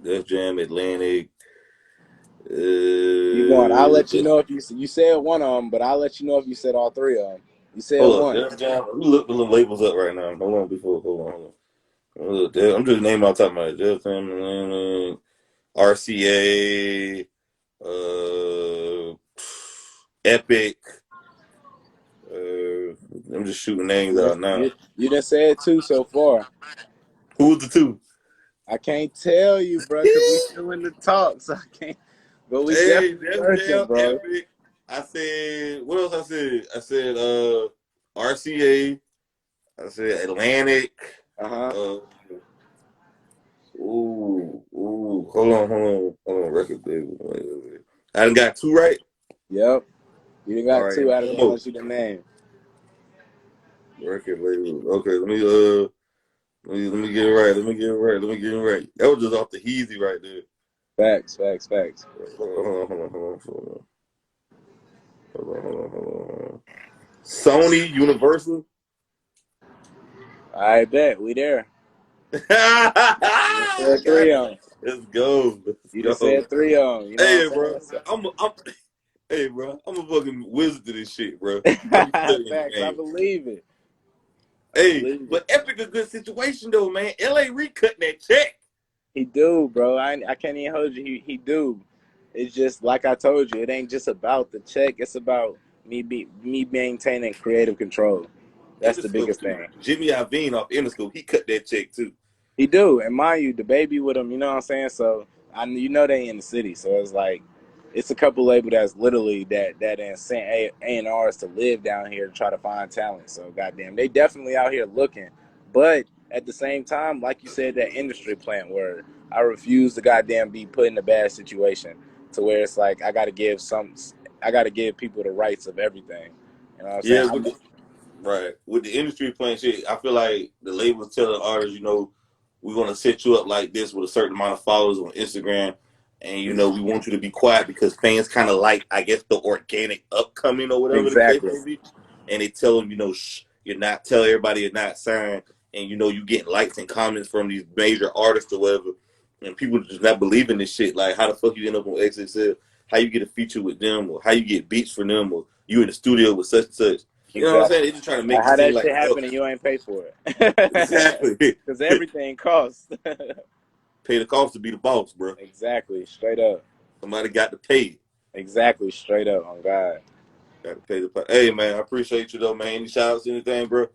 Def Jam, Atlantic. You going? I'll let you Just know if you said one of them, but I'll let you know if you said all three of them. You said Hold up, one. Let me look the little labels up right now. Hold on. Look, I'm just naming off the top of my head. Def Jam, RCA, Epic. I'm just shooting names out now. You done said two so far. Who was the two? I can't tell you, bro, because we still in the talks. I can't. But we Hey, definitely Def working, Jam, bro. Epic. I said, what else I said? I said RCA. I said Atlantic. Uh-huh. Uh, hold on, record label. Wait. I done got two right. Yep. You done All got right, two and out of one the more. ones you done named. Record label. Okay, let me get it right. Let me get it right. That was just off the Heezy right there. Facts. Hold on. Sony Universal. I bet. We there. You done I said got three it. on. Let's go. You done Let's go. said three on. You know Hey, what bro. I'm saying? Hey, bro. I'm a fucking wizard to this shit, bro. So, I be studying the facts. I game. believe it. I Hey, believe it. but Epic a good situation though, man. LA recutting that check. He do, bro. I can't even hold you. He do. It's just like I told you. It ain't just about the check. It's about me maintaining creative control. That's the Interscope biggest too. thing. Jimmy Iovine off Interscope, he cut that check too. He do, and mind you, the baby with him. You know what I'm saying? So they in the city. So it's like it's a couple label that's literally that sent A&Rs to live down here to try to find talent. So goddamn, they definitely out here looking. But at the same time, like you said, that industry plant where I refuse to goddamn be put in a bad situation to where it's like I got to give people the rights of everything. You know what I'm saying? Yeah, right. With the industry playing shit, I feel like the labels tell the artists, we're gonna set you up like this with a certain amount of followers on Instagram, and we want you to be quiet because fans kind of like, I guess, the organic upcoming or whatever the case Exactly, may be, and they tell them, tell everybody you're not signed, and you getting likes and comments from these major artists or whatever, and people just not believing this shit. Like, how the fuck you end up on XXL? How you get a feature with them, or how you get beats for them, or you in the studio with such and such. You know what I'm saying? exactly. They just trying to make Like it how seem that like, shit oh, happen and you ain't pay for it, exactly. because everything costs. Pay the cost to be the boss, bro. Exactly, straight up. Somebody got to pay it. Exactly, straight up. On God. Got to pay the price. Hey, man, I appreciate you, though, man. Any shout outs, anything, bro?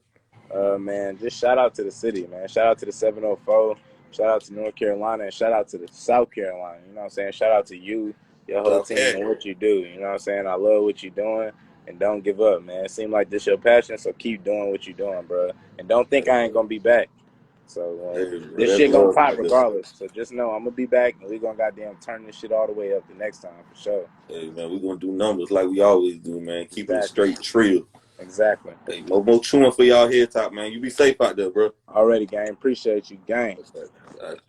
Man, just shout out to the city, man. Shout out to the 704. Shout out to North Carolina, and shout out to the South Carolina. You know what I'm saying? Shout out to you, your whole team, Okay. and what you do. You know what I'm saying? I love what you're doing, and don't give up, man. It seems like this your passion, so keep doing what you're doing, bro. And don't think Hey, I ain't bro. gonna be back. So Hey, bro. this That's shit gonna love pop right there. regardless. So just know I'm gonna be back, and we gonna goddamn turn this shit all the way up the next time for sure. Hey, man, we're going to do numbers like we always do, man. Keep it a Exactly. straight trill. Exactly. Hey, more chewing for y'all here, top, man. You be safe out there, bro. Already, gang. Appreciate you, gang. Okay.